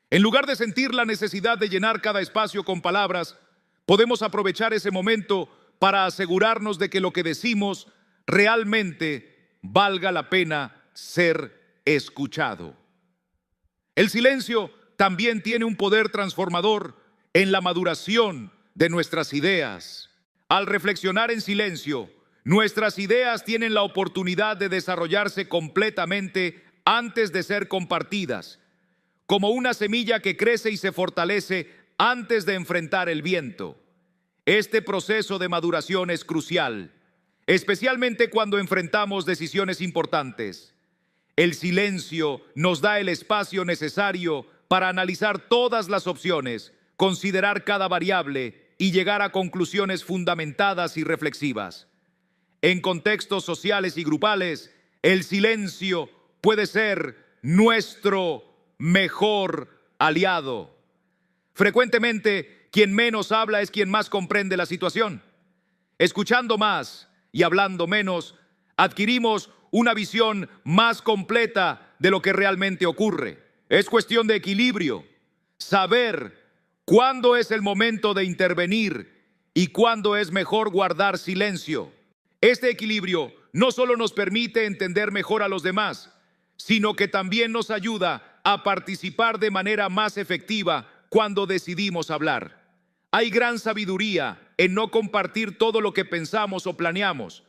En lugar de sentir la necesidad de llenar cada espacio con palabras, podemos aprovechar ese momento para asegurarnos de que lo que decimos realmente valga la pena ser escuchado. El silencio también tiene un poder transformador en la maduración de nuestras ideas. Al reflexionar en silencio, nuestras ideas tienen la oportunidad de desarrollarse completamente antes de ser compartidas, como una semilla que crece y se fortalece antes de enfrentar el viento. Este proceso de maduración es crucial, especialmente cuando enfrentamos decisiones importantes. El silencio nos da el espacio necesario para analizar todas las opciones, considerar cada variable y llegar a conclusiones fundamentadas y reflexivas. En contextos sociales y grupales, el silencio puede ser nuestro mejor aliado. Frecuentemente, quien menos habla es quien más comprende la situación. Escuchando más y hablando menos, adquirimos una visión más completa de lo que realmente ocurre. Es cuestión de equilibrio, saber cuándo es el momento de intervenir y cuándo es mejor guardar silencio. Este equilibrio no solo nos permite entender mejor a los demás, sino que también nos ayuda a participar de manera más efectiva cuando decidimos hablar. Hay gran sabiduría en no compartir todo lo que pensamos o planeamos.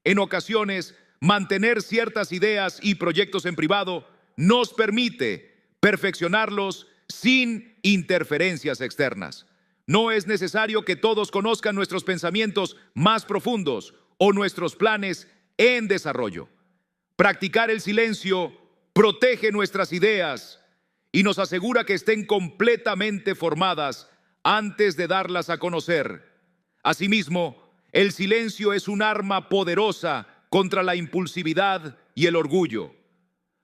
En ocasiones, mantener ciertas ideas y proyectos en privado nos permite perfeccionarlos sin interferencias externas. No es necesario que todos conozcan nuestros pensamientos más profundos o nuestros planes en desarrollo. Practicar el silencio protege nuestras ideas y nos asegura que estén completamente formadas antes de darlas a conocer. Asimismo, el silencio es un arma poderosa contra la impulsividad y el orgullo.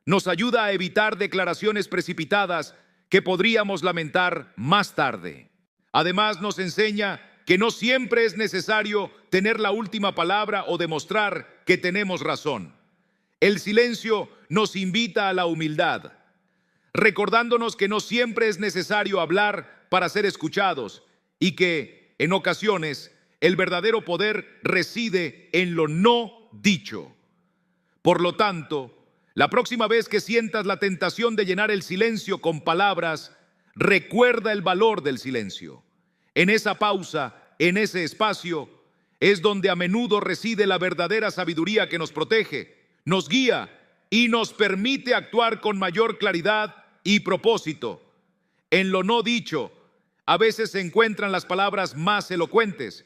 Nos ayuda a evitar declaraciones precipitadas que podríamos lamentar más tarde. Además, nos enseña que no siempre es necesario tener la última palabra o demostrar que tenemos razón. El silencio nos invita a la humildad, recordándonos que no siempre es necesario hablar para ser escuchados y que, en ocasiones, el verdadero poder reside en lo no dicho. Por lo tanto, la próxima vez que sientas la tentación de llenar el silencio con palabras, recuerda el valor del silencio. En esa pausa, en ese espacio, es donde a menudo reside la verdadera sabiduría que nos protege, nos guía y nos permite actuar con mayor claridad y propósito. En lo no dicho, a veces se encuentran las palabras más elocuentes.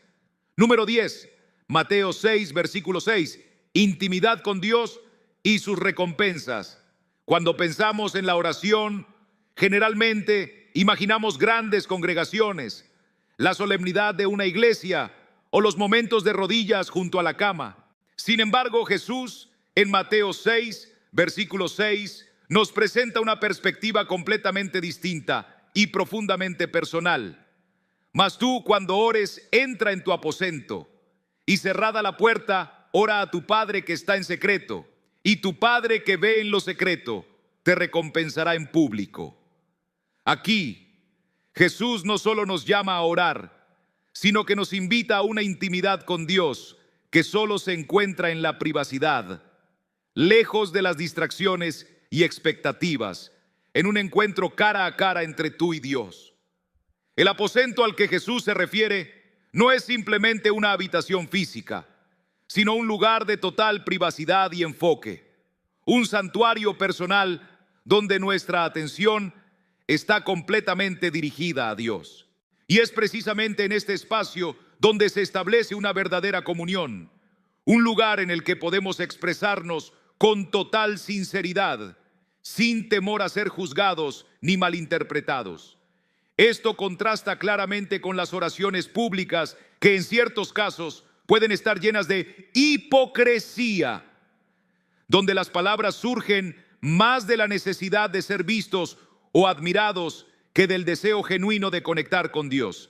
Número 10, Mateo 6, versículo 6, intimidad con Dios y sus recompensas. Cuando pensamos en la oración, generalmente imaginamos grandes congregaciones, la solemnidad de una iglesia o los momentos de rodillas junto a la cama. Sin embargo, Jesús en Mateo 6, versículo 6, nos presenta una perspectiva completamente distinta y profundamente personal. Mas tú, cuando ores, entra en tu aposento y cerrada la puerta, ora a tu Padre que está en secreto, y tu Padre que ve en lo secreto te recompensará en público. Aquí, Jesús no solo nos llama a orar, sino que nos invita a una intimidad con Dios que solo se encuentra en la privacidad, lejos de las distracciones y expectativas, en un encuentro cara a cara entre tú y Dios. El aposento al que Jesús se refiere no es simplemente una habitación física, sino un lugar de total privacidad y enfoque, un santuario personal donde nuestra atención está completamente dirigida a Dios. Y es precisamente en este espacio donde se establece una verdadera comunión, un lugar en el que podemos expresarnos con total sinceridad, sin temor a ser juzgados ni malinterpretados. Esto contrasta claramente con las oraciones públicas que en ciertos casos pueden estar llenas de hipocresía, donde las palabras surgen más de la necesidad de ser vistos o admirados que del deseo genuino de conectar con Dios.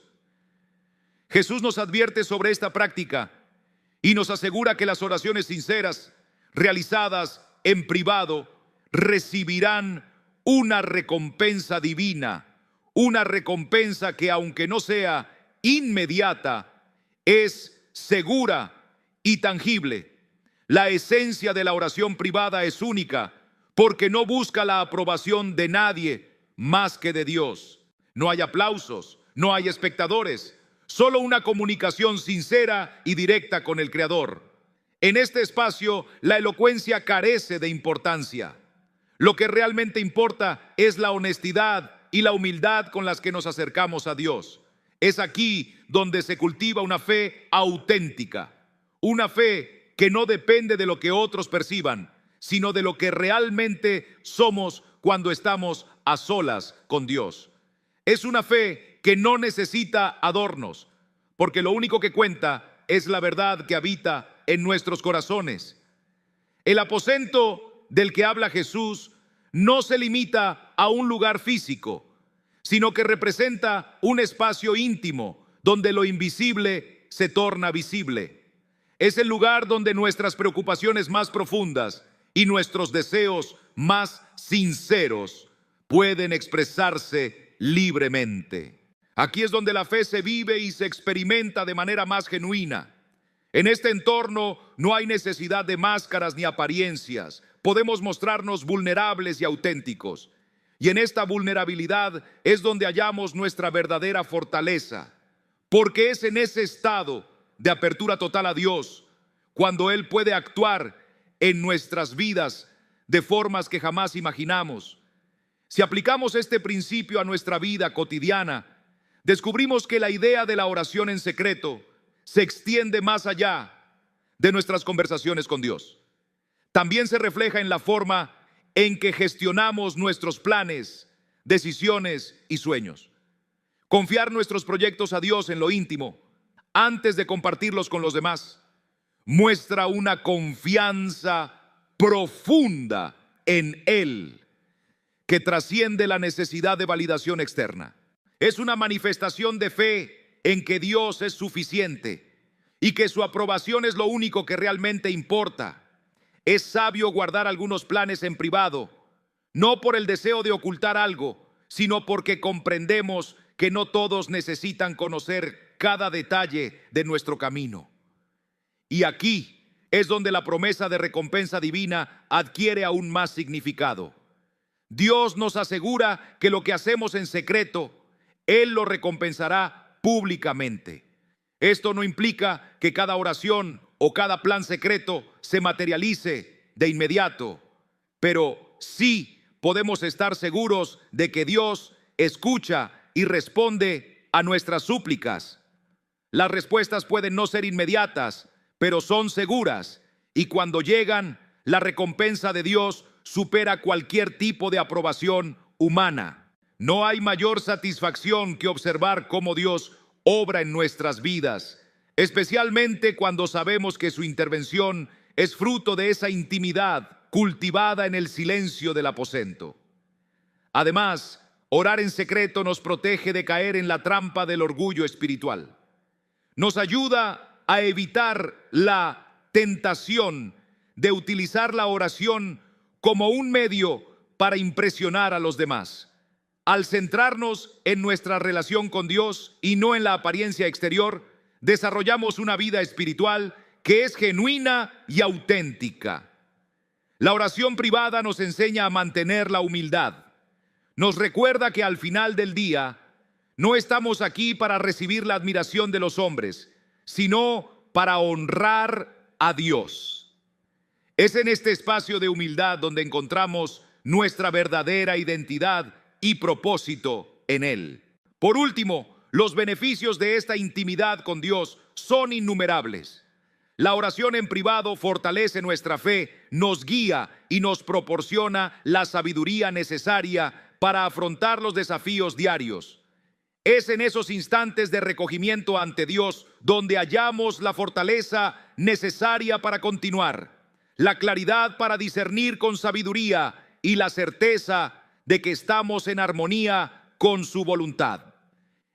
Jesús nos advierte sobre esta práctica y nos asegura que las oraciones sinceras, realizadas en privado, recibirán una recompensa divina, una recompensa que, aunque no sea inmediata, es segura y tangible. La esencia de la oración privada es única, porque no busca la aprobación de nadie más que de Dios. No hay aplausos, no hay espectadores, solo una comunicación sincera y directa con el Creador. En este espacio, la elocuencia carece de importancia. Lo que realmente importa es la honestidad y la humildad con las que nos acercamos a Dios. Es aquí donde se cultiva una fe auténtica, una fe que no depende de lo que otros perciban, sino de lo que realmente somos cuando estamos a solas con Dios. Es una fe que no necesita adornos, porque lo único que cuenta es la verdad que habita en nuestros corazones. El aposento del que habla Jesús no se limita a un lugar físico, sino que representa un espacio íntimo donde lo invisible se torna visible. Es el lugar donde nuestras preocupaciones más profundas y nuestros deseos más sinceros pueden expresarse libremente. Aquí es donde la fe se vive y se experimenta de manera más genuina. En este entorno no hay necesidad de máscaras ni apariencias. Podemos mostrarnos vulnerables y auténticos. Y en esta vulnerabilidad es donde hallamos nuestra verdadera fortaleza, porque es en ese estado de apertura total a Dios cuando Él puede actuar en nuestras vidas de formas que jamás imaginamos. Si aplicamos este principio a nuestra vida cotidiana, descubrimos que la idea de la oración en secreto se extiende más allá de nuestras conversaciones con Dios. También se refleja en la forma en que gestionamos nuestros planes, decisiones y sueños. Confiar nuestros proyectos a Dios en lo íntimo, antes de compartirlos con los demás, muestra una confianza profunda en Él, que trasciende la necesidad de validación externa. Es una manifestación de fe en que Dios es suficiente y que su aprobación es lo único que realmente importa. Es sabio guardar algunos planes en privado, no por el deseo de ocultar algo, sino porque comprendemos que no todos necesitan conocer cada detalle de nuestro camino. Y aquí es donde la promesa de recompensa divina adquiere aún más significado. Dios nos asegura que lo que hacemos en secreto, Él lo recompensará públicamente. Esto no implica que cada oración o cada plan secreto se materialice de inmediato, pero sí podemos estar seguros de que Dios escucha y responde a nuestras súplicas. Las respuestas pueden no ser inmediatas, pero son seguras, y cuando llegan, la recompensa de Dios supera cualquier tipo de aprobación humana. No hay mayor satisfacción que observar cómo Dios obra en nuestras vidas, especialmente cuando sabemos que su intervención es fruto de esa intimidad cultivada en el silencio del aposento. Además, orar en secreto nos protege de caer en la trampa del orgullo espiritual. Nos ayuda a evitar la tentación de utilizar la oración como un medio para impresionar a los demás. Al centrarnos en nuestra relación con Dios y no en la apariencia exterior, desarrollamos una vida espiritual que es genuina y auténtica. La oración privada nos enseña a mantener la humildad. Nos recuerda que al final del día no estamos aquí para recibir la admiración de los hombres, sino para honrar a Dios. Es en este espacio de humildad donde encontramos nuestra verdadera identidad y propósito en Él. Por último, los beneficios de esta intimidad con Dios son innumerables. La oración en privado fortalece nuestra fe, nos guía y nos proporciona la sabiduría necesaria para afrontar los desafíos diarios. Es en esos instantes de recogimiento ante Dios donde hallamos la fortaleza necesaria para continuar, la claridad para discernir con sabiduría y la certeza de que estamos en armonía con su voluntad.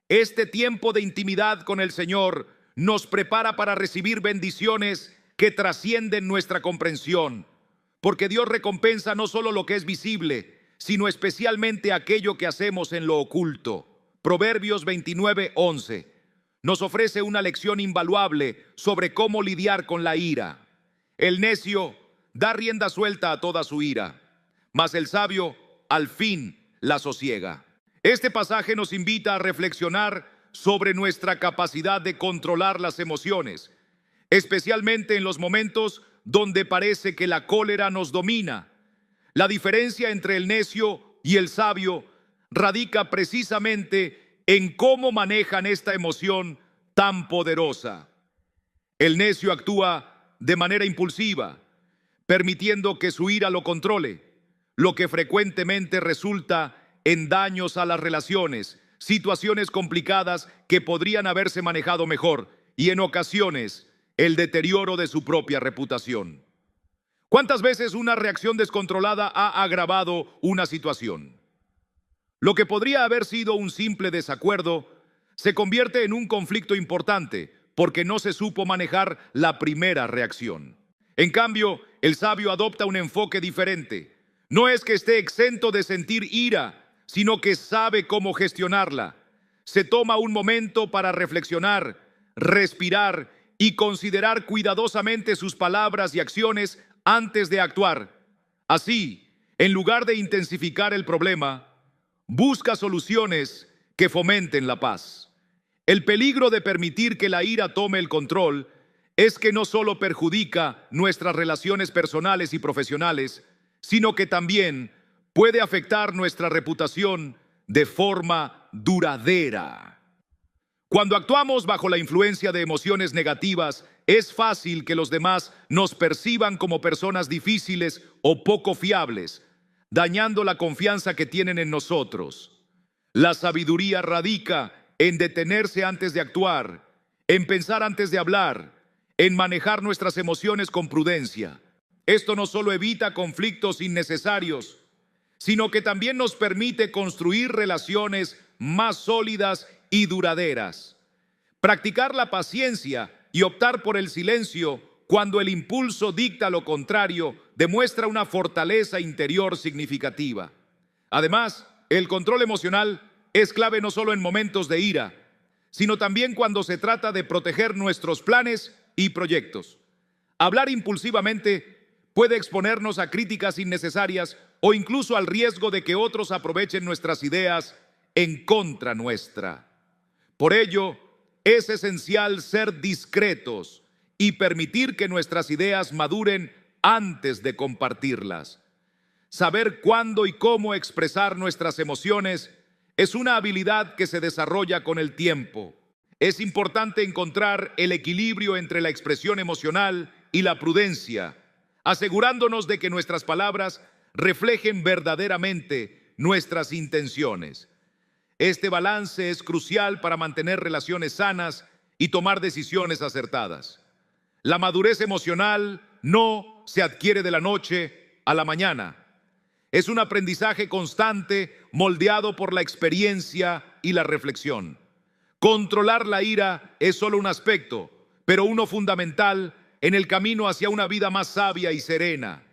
Este tiempo de intimidad con el Señor nos prepara para recibir bendiciones que trascienden nuestra comprensión, porque Dios recompensa no solo lo que es visible, sino especialmente aquello que hacemos en lo oculto. Proverbios 29:11 nos ofrece una lección invaluable sobre cómo lidiar con la ira. El necio da rienda suelta a toda su ira, mas el sabio al fin la sosiega. Este pasaje nos invita a reflexionar sobre nuestra capacidad de controlar las emociones, especialmente en los momentos donde parece que la cólera nos domina. La diferencia entre el necio y el sabio radica precisamente en cómo manejan esta emoción tan poderosa. El necio actúa de manera impulsiva, permitiendo que su ira lo controle, lo que frecuentemente resulta en daños a las relaciones, situaciones complicadas que podrían haberse manejado mejor y en ocasiones el deterioro de su propia reputación. ¿Cuántas veces una reacción descontrolada ha agravado una situación? Lo que podría haber sido un simple desacuerdo se convierte en un conflicto importante porque no se supo manejar la primera reacción. En cambio, el sabio adopta un enfoque diferente. No es que esté exento de sentir ira, sino que sabe cómo gestionarla. Se toma un momento para reflexionar, respirar y considerar cuidadosamente sus palabras y acciones antes de actuar. Así, en lugar de intensificar el problema, busca soluciones que fomenten la paz. El peligro de permitir que la ira tome el control es que no solo perjudica nuestras relaciones personales y profesionales, sino que también puede afectar nuestra reputación de forma duradera. Cuando actuamos bajo la influencia de emociones negativas, es fácil que los demás nos perciban como personas difíciles o poco fiables, dañando la confianza que tienen en nosotros. La sabiduría radica en detenerse antes de actuar, en pensar antes de hablar, en manejar nuestras emociones con prudencia. Esto no solo evita conflictos innecesarios, sino que también nos permite construir relaciones más sólidas y duraderas. Practicar la paciencia y optar por el silencio cuando el impulso dicta lo contrario demuestra una fortaleza interior significativa. Además, el control emocional es clave no solo en momentos de ira, sino también cuando se trata de proteger nuestros planes y proyectos. Hablar impulsivamente puede exponernos a críticas innecesarias o incluso al riesgo de que otros aprovechen nuestras ideas en contra nuestra. Por ello, es esencial ser discretos y permitir que nuestras ideas maduren antes de compartirlas. Saber cuándo y cómo expresar nuestras emociones es una habilidad que se desarrolla con el tiempo. Es importante encontrar el equilibrio entre la expresión emocional y la prudencia, asegurándonos de que nuestras palabras reflejen verdaderamente nuestras intenciones. Este balance es crucial para mantener relaciones sanas y tomar decisiones acertadas. La madurez emocional no se adquiere de la noche a la mañana. Es un aprendizaje constante moldeado por la experiencia y la reflexión. Controlar la ira es solo un aspecto, pero uno fundamental en el camino hacia una vida más sabia y serena.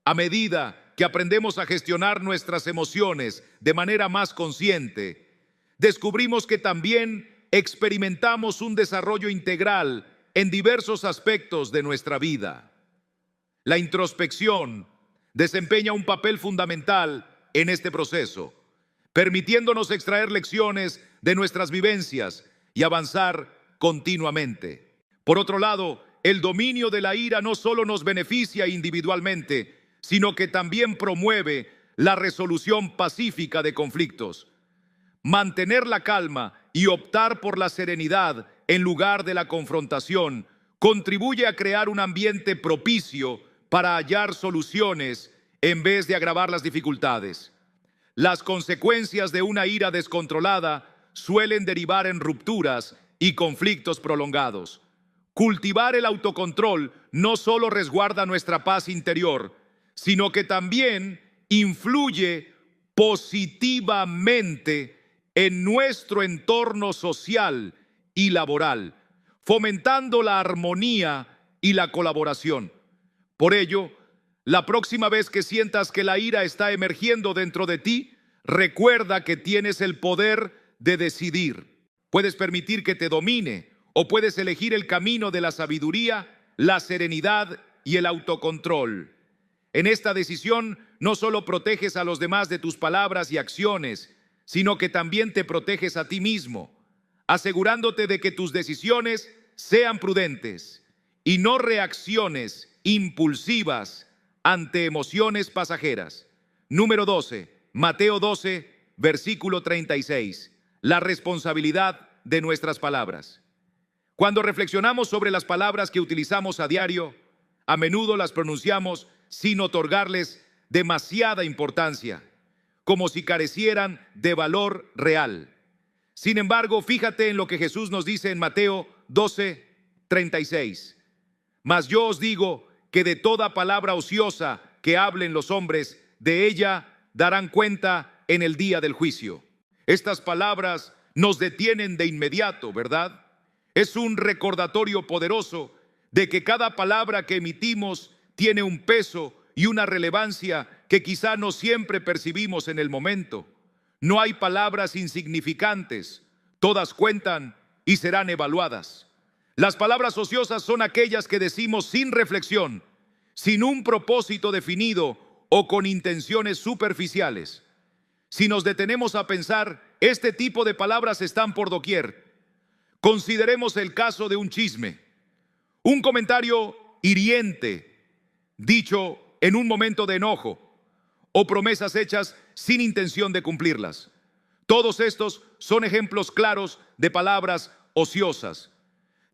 A medida que aprendemos a gestionar nuestras emociones de manera más consciente, descubrimos que también experimentamos un desarrollo integral en diversos aspectos de nuestra vida. La introspección desempeña un papel fundamental en este proceso, permitiéndonos extraer lecciones de nuestras vivencias y avanzar continuamente. Por otro lado, el dominio de la ira no solo nos beneficia individualmente, sino que también promueve la resolución pacífica de conflictos. Mantener la calma y optar por la serenidad en lugar de la confrontación contribuye a crear un ambiente propicio para hallar soluciones en vez de agravar las dificultades. Las consecuencias de una ira descontrolada suelen derivar en rupturas y conflictos prolongados. Cultivar el autocontrol no solo resguarda nuestra paz interior, sino que también influye positivamente en nuestro entorno social y laboral, fomentando la armonía y la colaboración. Por ello, la próxima vez que sientas que la ira está emergiendo dentro de ti, recuerda que tienes el poder de decidir. Puedes permitir que te domine o puedes elegir el camino de la sabiduría, la serenidad y el autocontrol. En esta decisión no solo proteges a los demás de tus palabras y acciones, sino que también te proteges a ti mismo, asegurándote de que tus decisiones sean prudentes y no reacciones impulsivas ante emociones pasajeras. Número 12, Mateo 12, versículo 36. La responsabilidad de nuestras palabras. Cuando reflexionamos sobre las palabras que utilizamos a diario, a menudo las pronunciamos sin otorgarles demasiada importancia, como si carecieran de valor real. Sin embargo, fíjate en lo que Jesús nos dice en Mateo 12, 36. Mas yo os digo que de toda palabra ociosa que hablen los hombres, de ella darán cuenta en el día del juicio. Estas palabras nos detienen de inmediato, ¿verdad? Es un recordatorio poderoso de que cada palabra que emitimos tiene un peso y una relevancia que quizá no siempre percibimos en el momento. No hay palabras insignificantes, todas cuentan y serán evaluadas. Las palabras ociosas son aquellas que decimos sin reflexión, sin un propósito definido o con intenciones superficiales. Si nos detenemos a pensar, este tipo de palabras están por doquier. Consideremos el caso de un chisme, un comentario hiriente, dicho en un momento de enojo, o promesas hechas sin intención de cumplirlas. Todos estos son ejemplos claros de palabras ociosas.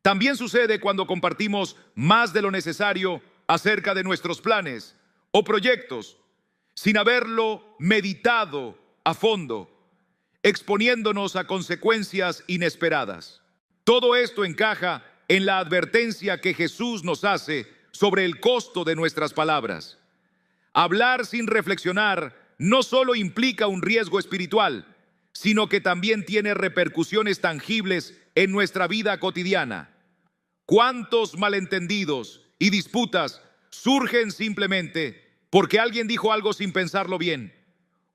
También sucede cuando compartimos más de lo necesario acerca de nuestros planes o proyectos, sin haberlo meditado a fondo, exponiéndonos a consecuencias inesperadas. Todo esto encaja en la advertencia que Jesús nos hace sobre el costo de nuestras palabras. Hablar sin reflexionar no solo implica un riesgo espiritual, sino que también tiene repercusiones tangibles en nuestra vida cotidiana. ¿Cuántos malentendidos y disputas surgen simplemente porque alguien dijo algo sin pensarlo bien?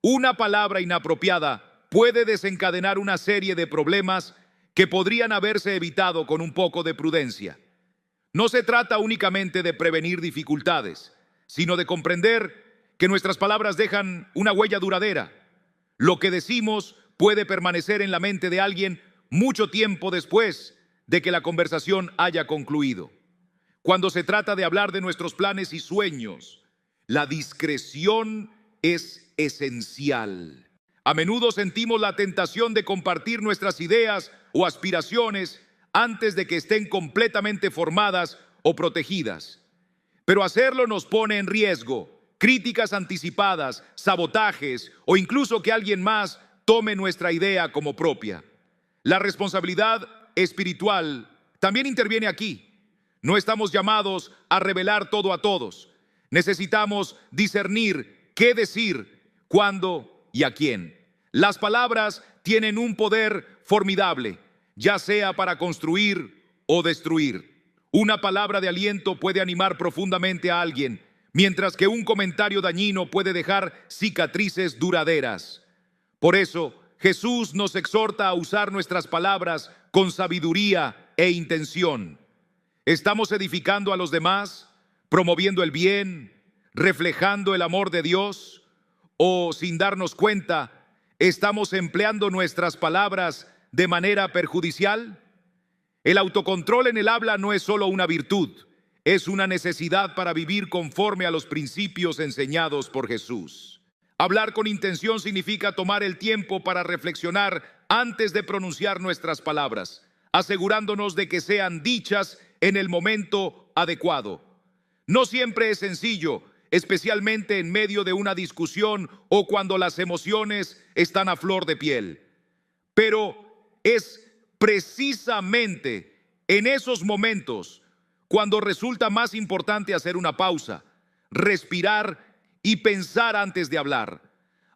Una palabra inapropiada puede desencadenar una serie de problemas que podrían haberse evitado con un poco de prudencia. No se trata únicamente de prevenir dificultades, sino de comprender que nuestras palabras dejan una huella duradera. Lo que decimos puede permanecer en la mente de alguien mucho tiempo después de que la conversación haya concluido. Cuando se trata de hablar de nuestros planes y sueños, la discreción es esencial. A menudo sentimos la tentación de compartir nuestras ideas o aspiraciones antes de que estén completamente formadas o protegidas. Pero hacerlo nos pone en riesgo. Críticas anticipadas, sabotajes o incluso que alguien más tome nuestra idea como propia. La responsabilidad espiritual también interviene aquí. No estamos llamados a revelar todo a todos. Necesitamos discernir qué decir, cuándo y a quién. Las palabras tienen un poder formidable, ya sea para construir o destruir. Una palabra de aliento puede animar profundamente a alguien, mientras que un comentario dañino puede dejar cicatrices duraderas. Por eso, Jesús nos exhorta a usar nuestras palabras con sabiduría e intención. ¿Estamos edificando a los demás, promoviendo el bien, reflejando el amor de Dios? ¿O, sin darnos cuenta, estamos empleando nuestras palabras de manera perjudicial? El autocontrol en el habla no es solo una virtud, es una necesidad para vivir conforme a los principios enseñados por Jesús. Hablar con intención significa tomar el tiempo para reflexionar antes de pronunciar nuestras palabras, asegurándonos de que sean dichas en el momento adecuado. No siempre es sencillo, especialmente en medio de una discusión o cuando las emociones están a flor de piel. Pero es precisamente en esos momentos cuando resulta más importante hacer una pausa, respirar y pensar antes de hablar.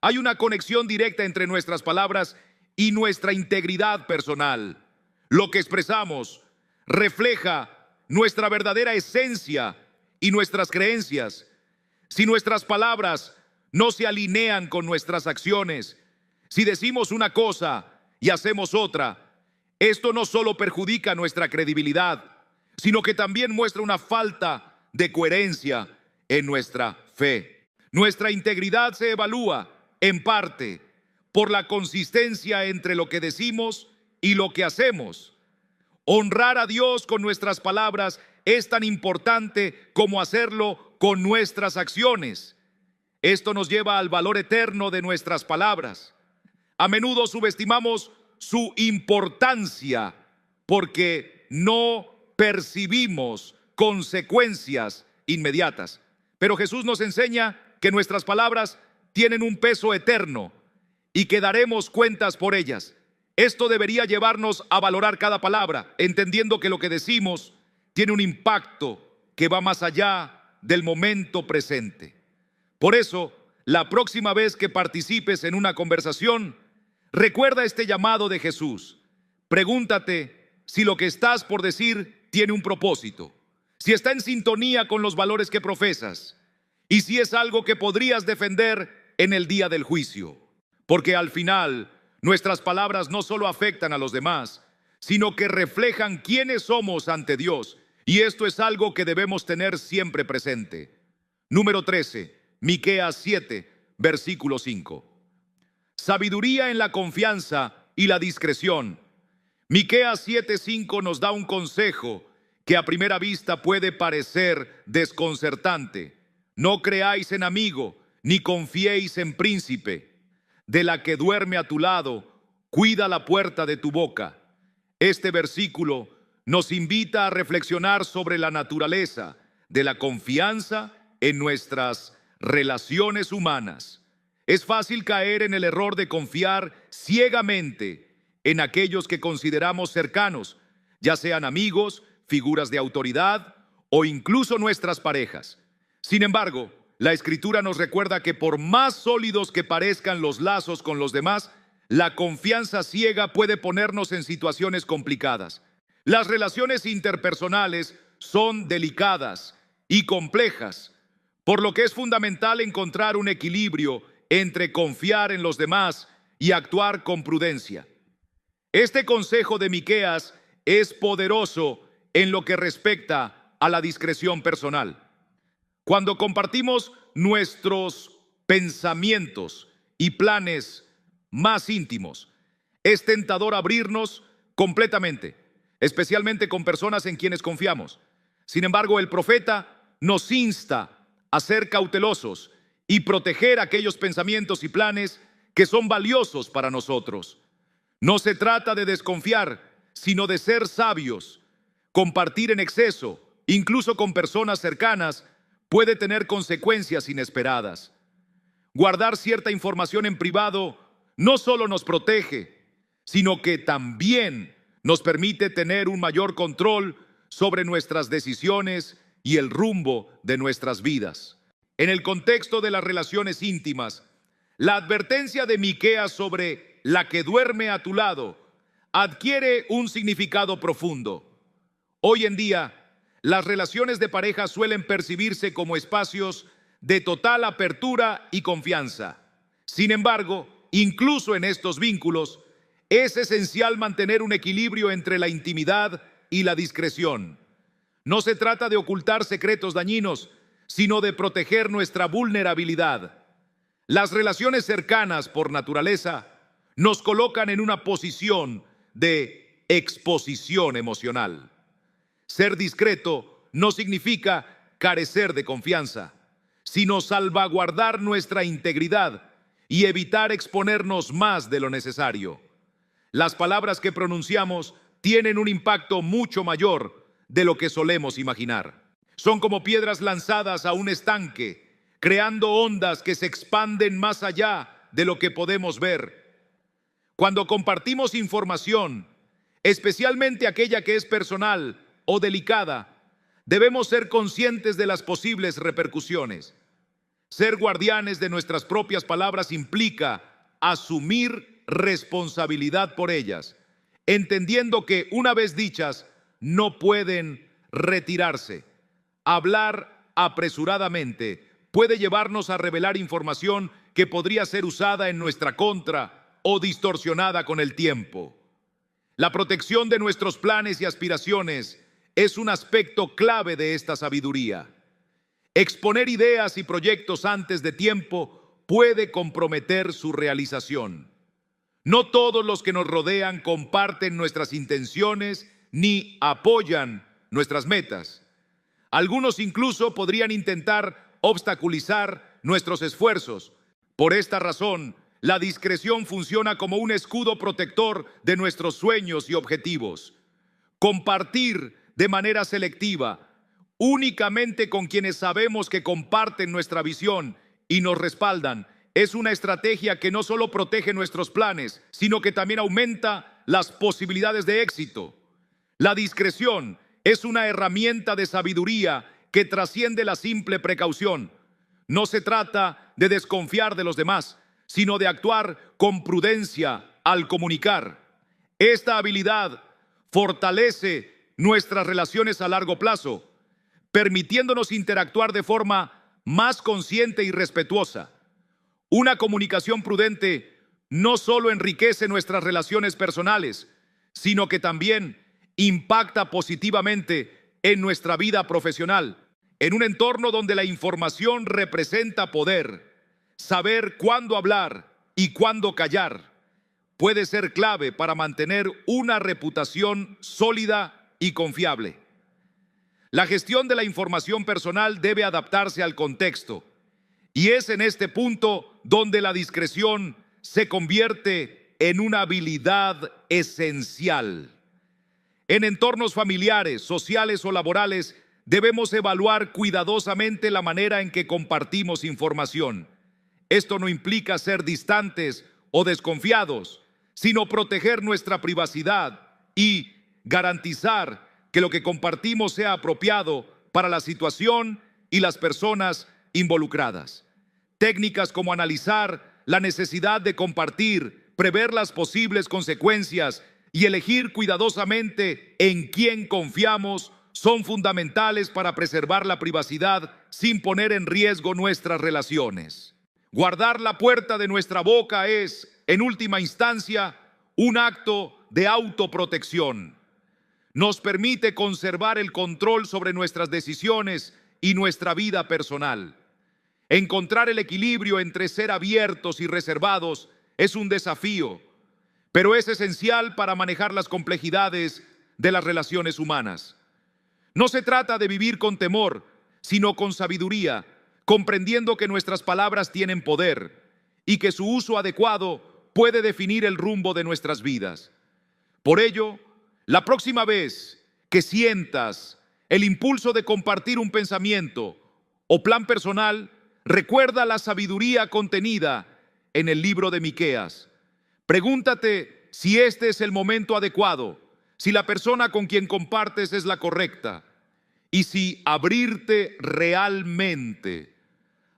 Hay una conexión directa entre nuestras palabras y nuestra integridad personal. Lo que expresamos refleja nuestra verdadera esencia y nuestras creencias. Si nuestras palabras no se alinean con nuestras acciones, si decimos una cosa y hacemos otra, esto no solo perjudica nuestra credibilidad, sino que también muestra una falta de coherencia en nuestra fe. Nuestra integridad se evalúa, en parte, por la consistencia entre lo que decimos y lo que hacemos. Honrar a Dios con nuestras palabras es tan importante como hacerlo con nuestras acciones. Esto nos lleva al valor eterno de nuestras palabras. A menudo subestimamos su importancia porque no percibimos consecuencias inmediatas. Pero Jesús nos enseña que nuestras palabras tienen un peso eterno y que daremos cuentas por ellas. Esto debería llevarnos a valorar cada palabra, entendiendo que lo que decimos tiene un impacto que va más allá del momento presente. Por eso, la próxima vez que participes en una conversación, recuerda este llamado de Jesús. Pregúntate si lo que estás por decir tiene un propósito, si está en sintonía con los valores que profesas y si es algo que podrías defender en el día del juicio. Porque al final, nuestras palabras no solo afectan a los demás, sino que reflejan quiénes somos ante Dios. Y esto es algo que debemos tener siempre presente. Número 13, Miqueas 7, versículo 5. Sabiduría en la confianza y la discreción. Miqueas 7:5 nos da un consejo que a primera vista puede parecer desconcertante. No creáis en amigo, ni confiéis en príncipe. De la que duerme a tu lado, cuida la puerta de tu boca. Este versículo nos invita a reflexionar sobre la naturaleza de la confianza en nuestras relaciones humanas. Es fácil caer en el error de confiar ciegamente en aquellos que consideramos cercanos, ya sean amigos, figuras de autoridad o incluso nuestras parejas. Sin embargo, la Escritura nos recuerda que por más sólidos que parezcan los lazos con los demás, la confianza ciega puede ponernos en situaciones complicadas. Las relaciones interpersonales son delicadas y complejas, por lo que es fundamental encontrar un equilibrio entre confiar en los demás y actuar con prudencia. Este consejo de Miqueas es poderoso en lo que respecta a la discreción personal. Cuando compartimos nuestros pensamientos y planes más íntimos, es tentador abrirnos completamente, especialmente con personas en quienes confiamos. Sin embargo, el profeta nos insta a ser cautelosos y proteger aquellos pensamientos y planes que son valiosos para nosotros. No se trata de desconfiar, sino de ser sabios. Compartir en exceso, incluso con personas cercanas, puede tener consecuencias inesperadas. Guardar cierta información en privado no solo nos protege, sino que también nos permite tener un mayor control sobre nuestras decisiones y el rumbo de nuestras vidas. En el contexto de las relaciones íntimas, la advertencia de Miqueas sobre la que duerme a tu lado adquiere un significado profundo. Hoy en día, las relaciones de pareja suelen percibirse como espacios de total apertura y confianza. Sin embargo, incluso en estos vínculos, es esencial mantener un equilibrio entre la intimidad y la discreción. No se trata de ocultar secretos dañinos, sino de proteger nuestra vulnerabilidad. Las relaciones cercanas, por naturaleza, nos colocan en una posición de exposición emocional. Ser discreto no significa carecer de confianza, sino salvaguardar nuestra integridad y evitar exponernos más de lo necesario. Las palabras que pronunciamos tienen un impacto mucho mayor de lo que solemos imaginar. Son como piedras lanzadas a un estanque, creando ondas que se expanden más allá de lo que podemos ver. Cuando compartimos información, especialmente aquella que es personal o delicada, debemos ser conscientes de las posibles repercusiones. Ser guardianes de nuestras propias palabras implica asumir responsabilidad por ellas, entendiendo que una vez dichas no pueden retirarse. Hablar apresuradamente puede llevarnos a revelar información que podría ser usada en nuestra contra o distorsionada con el tiempo. La protección de nuestros planes y aspiraciones es un aspecto clave de esta sabiduría. Exponer ideas y proyectos antes de tiempo puede comprometer su realización. No todos los que nos rodean comparten nuestras intenciones ni apoyan nuestras metas. Algunos incluso podrían intentar obstaculizar nuestros esfuerzos. Por esta razón, la discreción funciona como un escudo protector de nuestros sueños y objetivos. Compartir de manera selectiva, únicamente con quienes sabemos que comparten nuestra visión y nos respaldan, es una estrategia que no solo protege nuestros planes, sino que también aumenta las posibilidades de éxito. La discreción es una herramienta de sabiduría que trasciende la simple precaución. No se trata de desconfiar de los demás, sino de actuar con prudencia al comunicar. Esta habilidad fortalece nuestras relaciones a largo plazo, permitiéndonos interactuar de forma más consciente y respetuosa. Una comunicación prudente no solo enriquece nuestras relaciones personales, sino que también impacta positivamente en nuestra vida profesional. En un entorno donde la información representa poder, saber cuándo hablar y cuándo callar puede ser clave para mantener una reputación sólida y confiable. La gestión de la información personal debe adaptarse al contexto, y es en este punto donde la discreción se convierte en una habilidad esencial. En entornos familiares, sociales o laborales, debemos evaluar cuidadosamente la manera en que compartimos información. Esto no implica ser distantes o desconfiados, sino proteger nuestra privacidad y garantizar que lo que compartimos sea apropiado para la situación y las personas involucradas. Técnicas como analizar la necesidad de compartir, prever las posibles consecuencias y elegir cuidadosamente en quién confiamos son fundamentales para preservar la privacidad sin poner en riesgo nuestras relaciones. Guardar la puerta de nuestra boca es, en última instancia, un acto de autoprotección. Nos permite conservar el control sobre nuestras decisiones y nuestra vida personal. Encontrar el equilibrio entre ser abiertos y reservados es un desafío, pero es esencial para manejar las complejidades de las relaciones humanas. No se trata de vivir con temor, sino con sabiduría, comprendiendo que nuestras palabras tienen poder y que su uso adecuado puede definir el rumbo de nuestras vidas. Por ello, la próxima vez que sientas el impulso de compartir un pensamiento o plan personal, recuerda la sabiduría contenida en el libro de Miqueas. Pregúntate si este es el momento adecuado, si la persona con quien compartes es la correcta y si abrirte realmente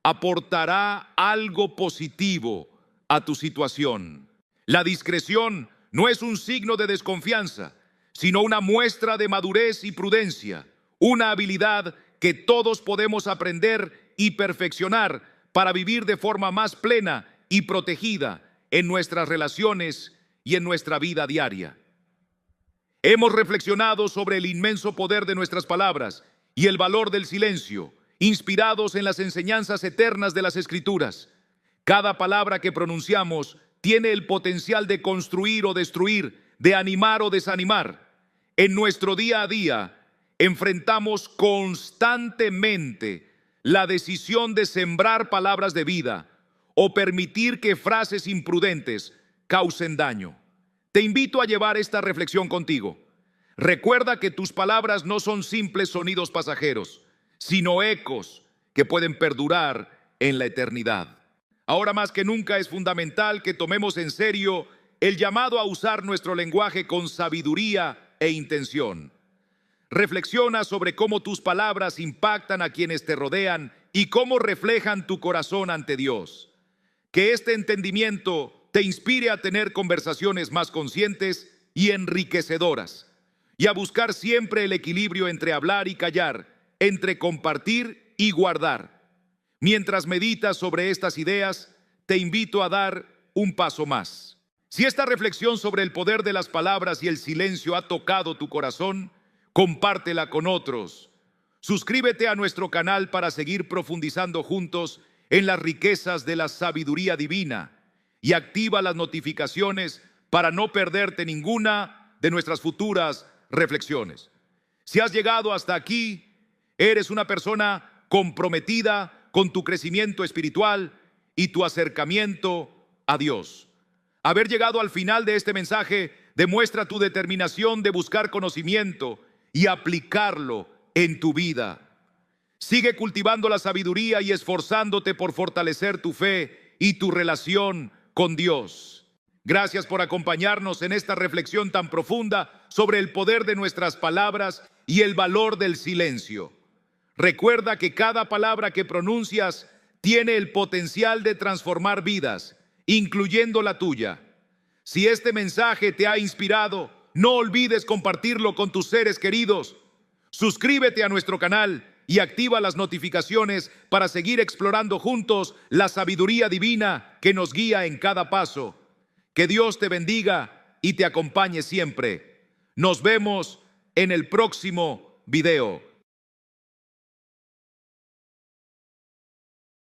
aportará algo positivo a tu situación. La discreción no es un signo de desconfianza, sino una muestra de madurez y prudencia, una habilidad que todos podemos aprender y perfeccionar para vivir de forma más plena y protegida en nuestras relaciones y en nuestra vida diaria. Hemos reflexionado sobre el inmenso poder de nuestras palabras y el valor del silencio, inspirados en las enseñanzas eternas de las Escrituras. Cada palabra que pronunciamos tiene el potencial de construir o destruir, de animar o desanimar. En nuestro día a día enfrentamos constantemente la decisión de sembrar palabras de vida o permitir que frases imprudentes causen daño. Te invito a llevar esta reflexión contigo. Recuerda que tus palabras no son simples sonidos pasajeros, sino ecos que pueden perdurar en la eternidad. Ahora más que nunca es fundamental que tomemos en serio el llamado a usar nuestro lenguaje con sabiduría e intención. Reflexiona sobre cómo tus palabras impactan a quienes te rodean y cómo reflejan tu corazón ante Dios. Que este entendimiento te inspire a tener conversaciones más conscientes y enriquecedoras, y a buscar siempre el equilibrio entre hablar y callar, entre compartir y guardar. Mientras meditas sobre estas ideas, te invito a dar un paso más. Si esta reflexión sobre el poder de las palabras y el silencio ha tocado tu corazón, compártela con otros. Suscríbete a nuestro canal para seguir profundizando juntos en las riquezas de la sabiduría divina y activa las notificaciones para no perderte ninguna de nuestras futuras reflexiones. Si has llegado hasta aquí, eres una persona comprometida con tu crecimiento espiritual y tu acercamiento a Dios. Haber llegado al final de este mensaje demuestra tu determinación de buscar conocimiento y aplicarlo en tu vida. Sigue cultivando la sabiduría y esforzándote por fortalecer tu fe y tu relación con Dios. Gracias por acompañarnos en esta reflexión tan profunda sobre el poder de nuestras palabras y el valor del silencio. Recuerda que cada palabra que pronuncias tiene el potencial de transformar vidas, incluyendo la tuya. Si este mensaje te ha inspirado, no olvides compartirlo con tus seres queridos. Suscríbete a nuestro canal y activa las notificaciones para seguir explorando juntos la sabiduría divina que nos guía en cada paso. Que Dios te bendiga y te acompañe siempre. Nos vemos en el próximo video.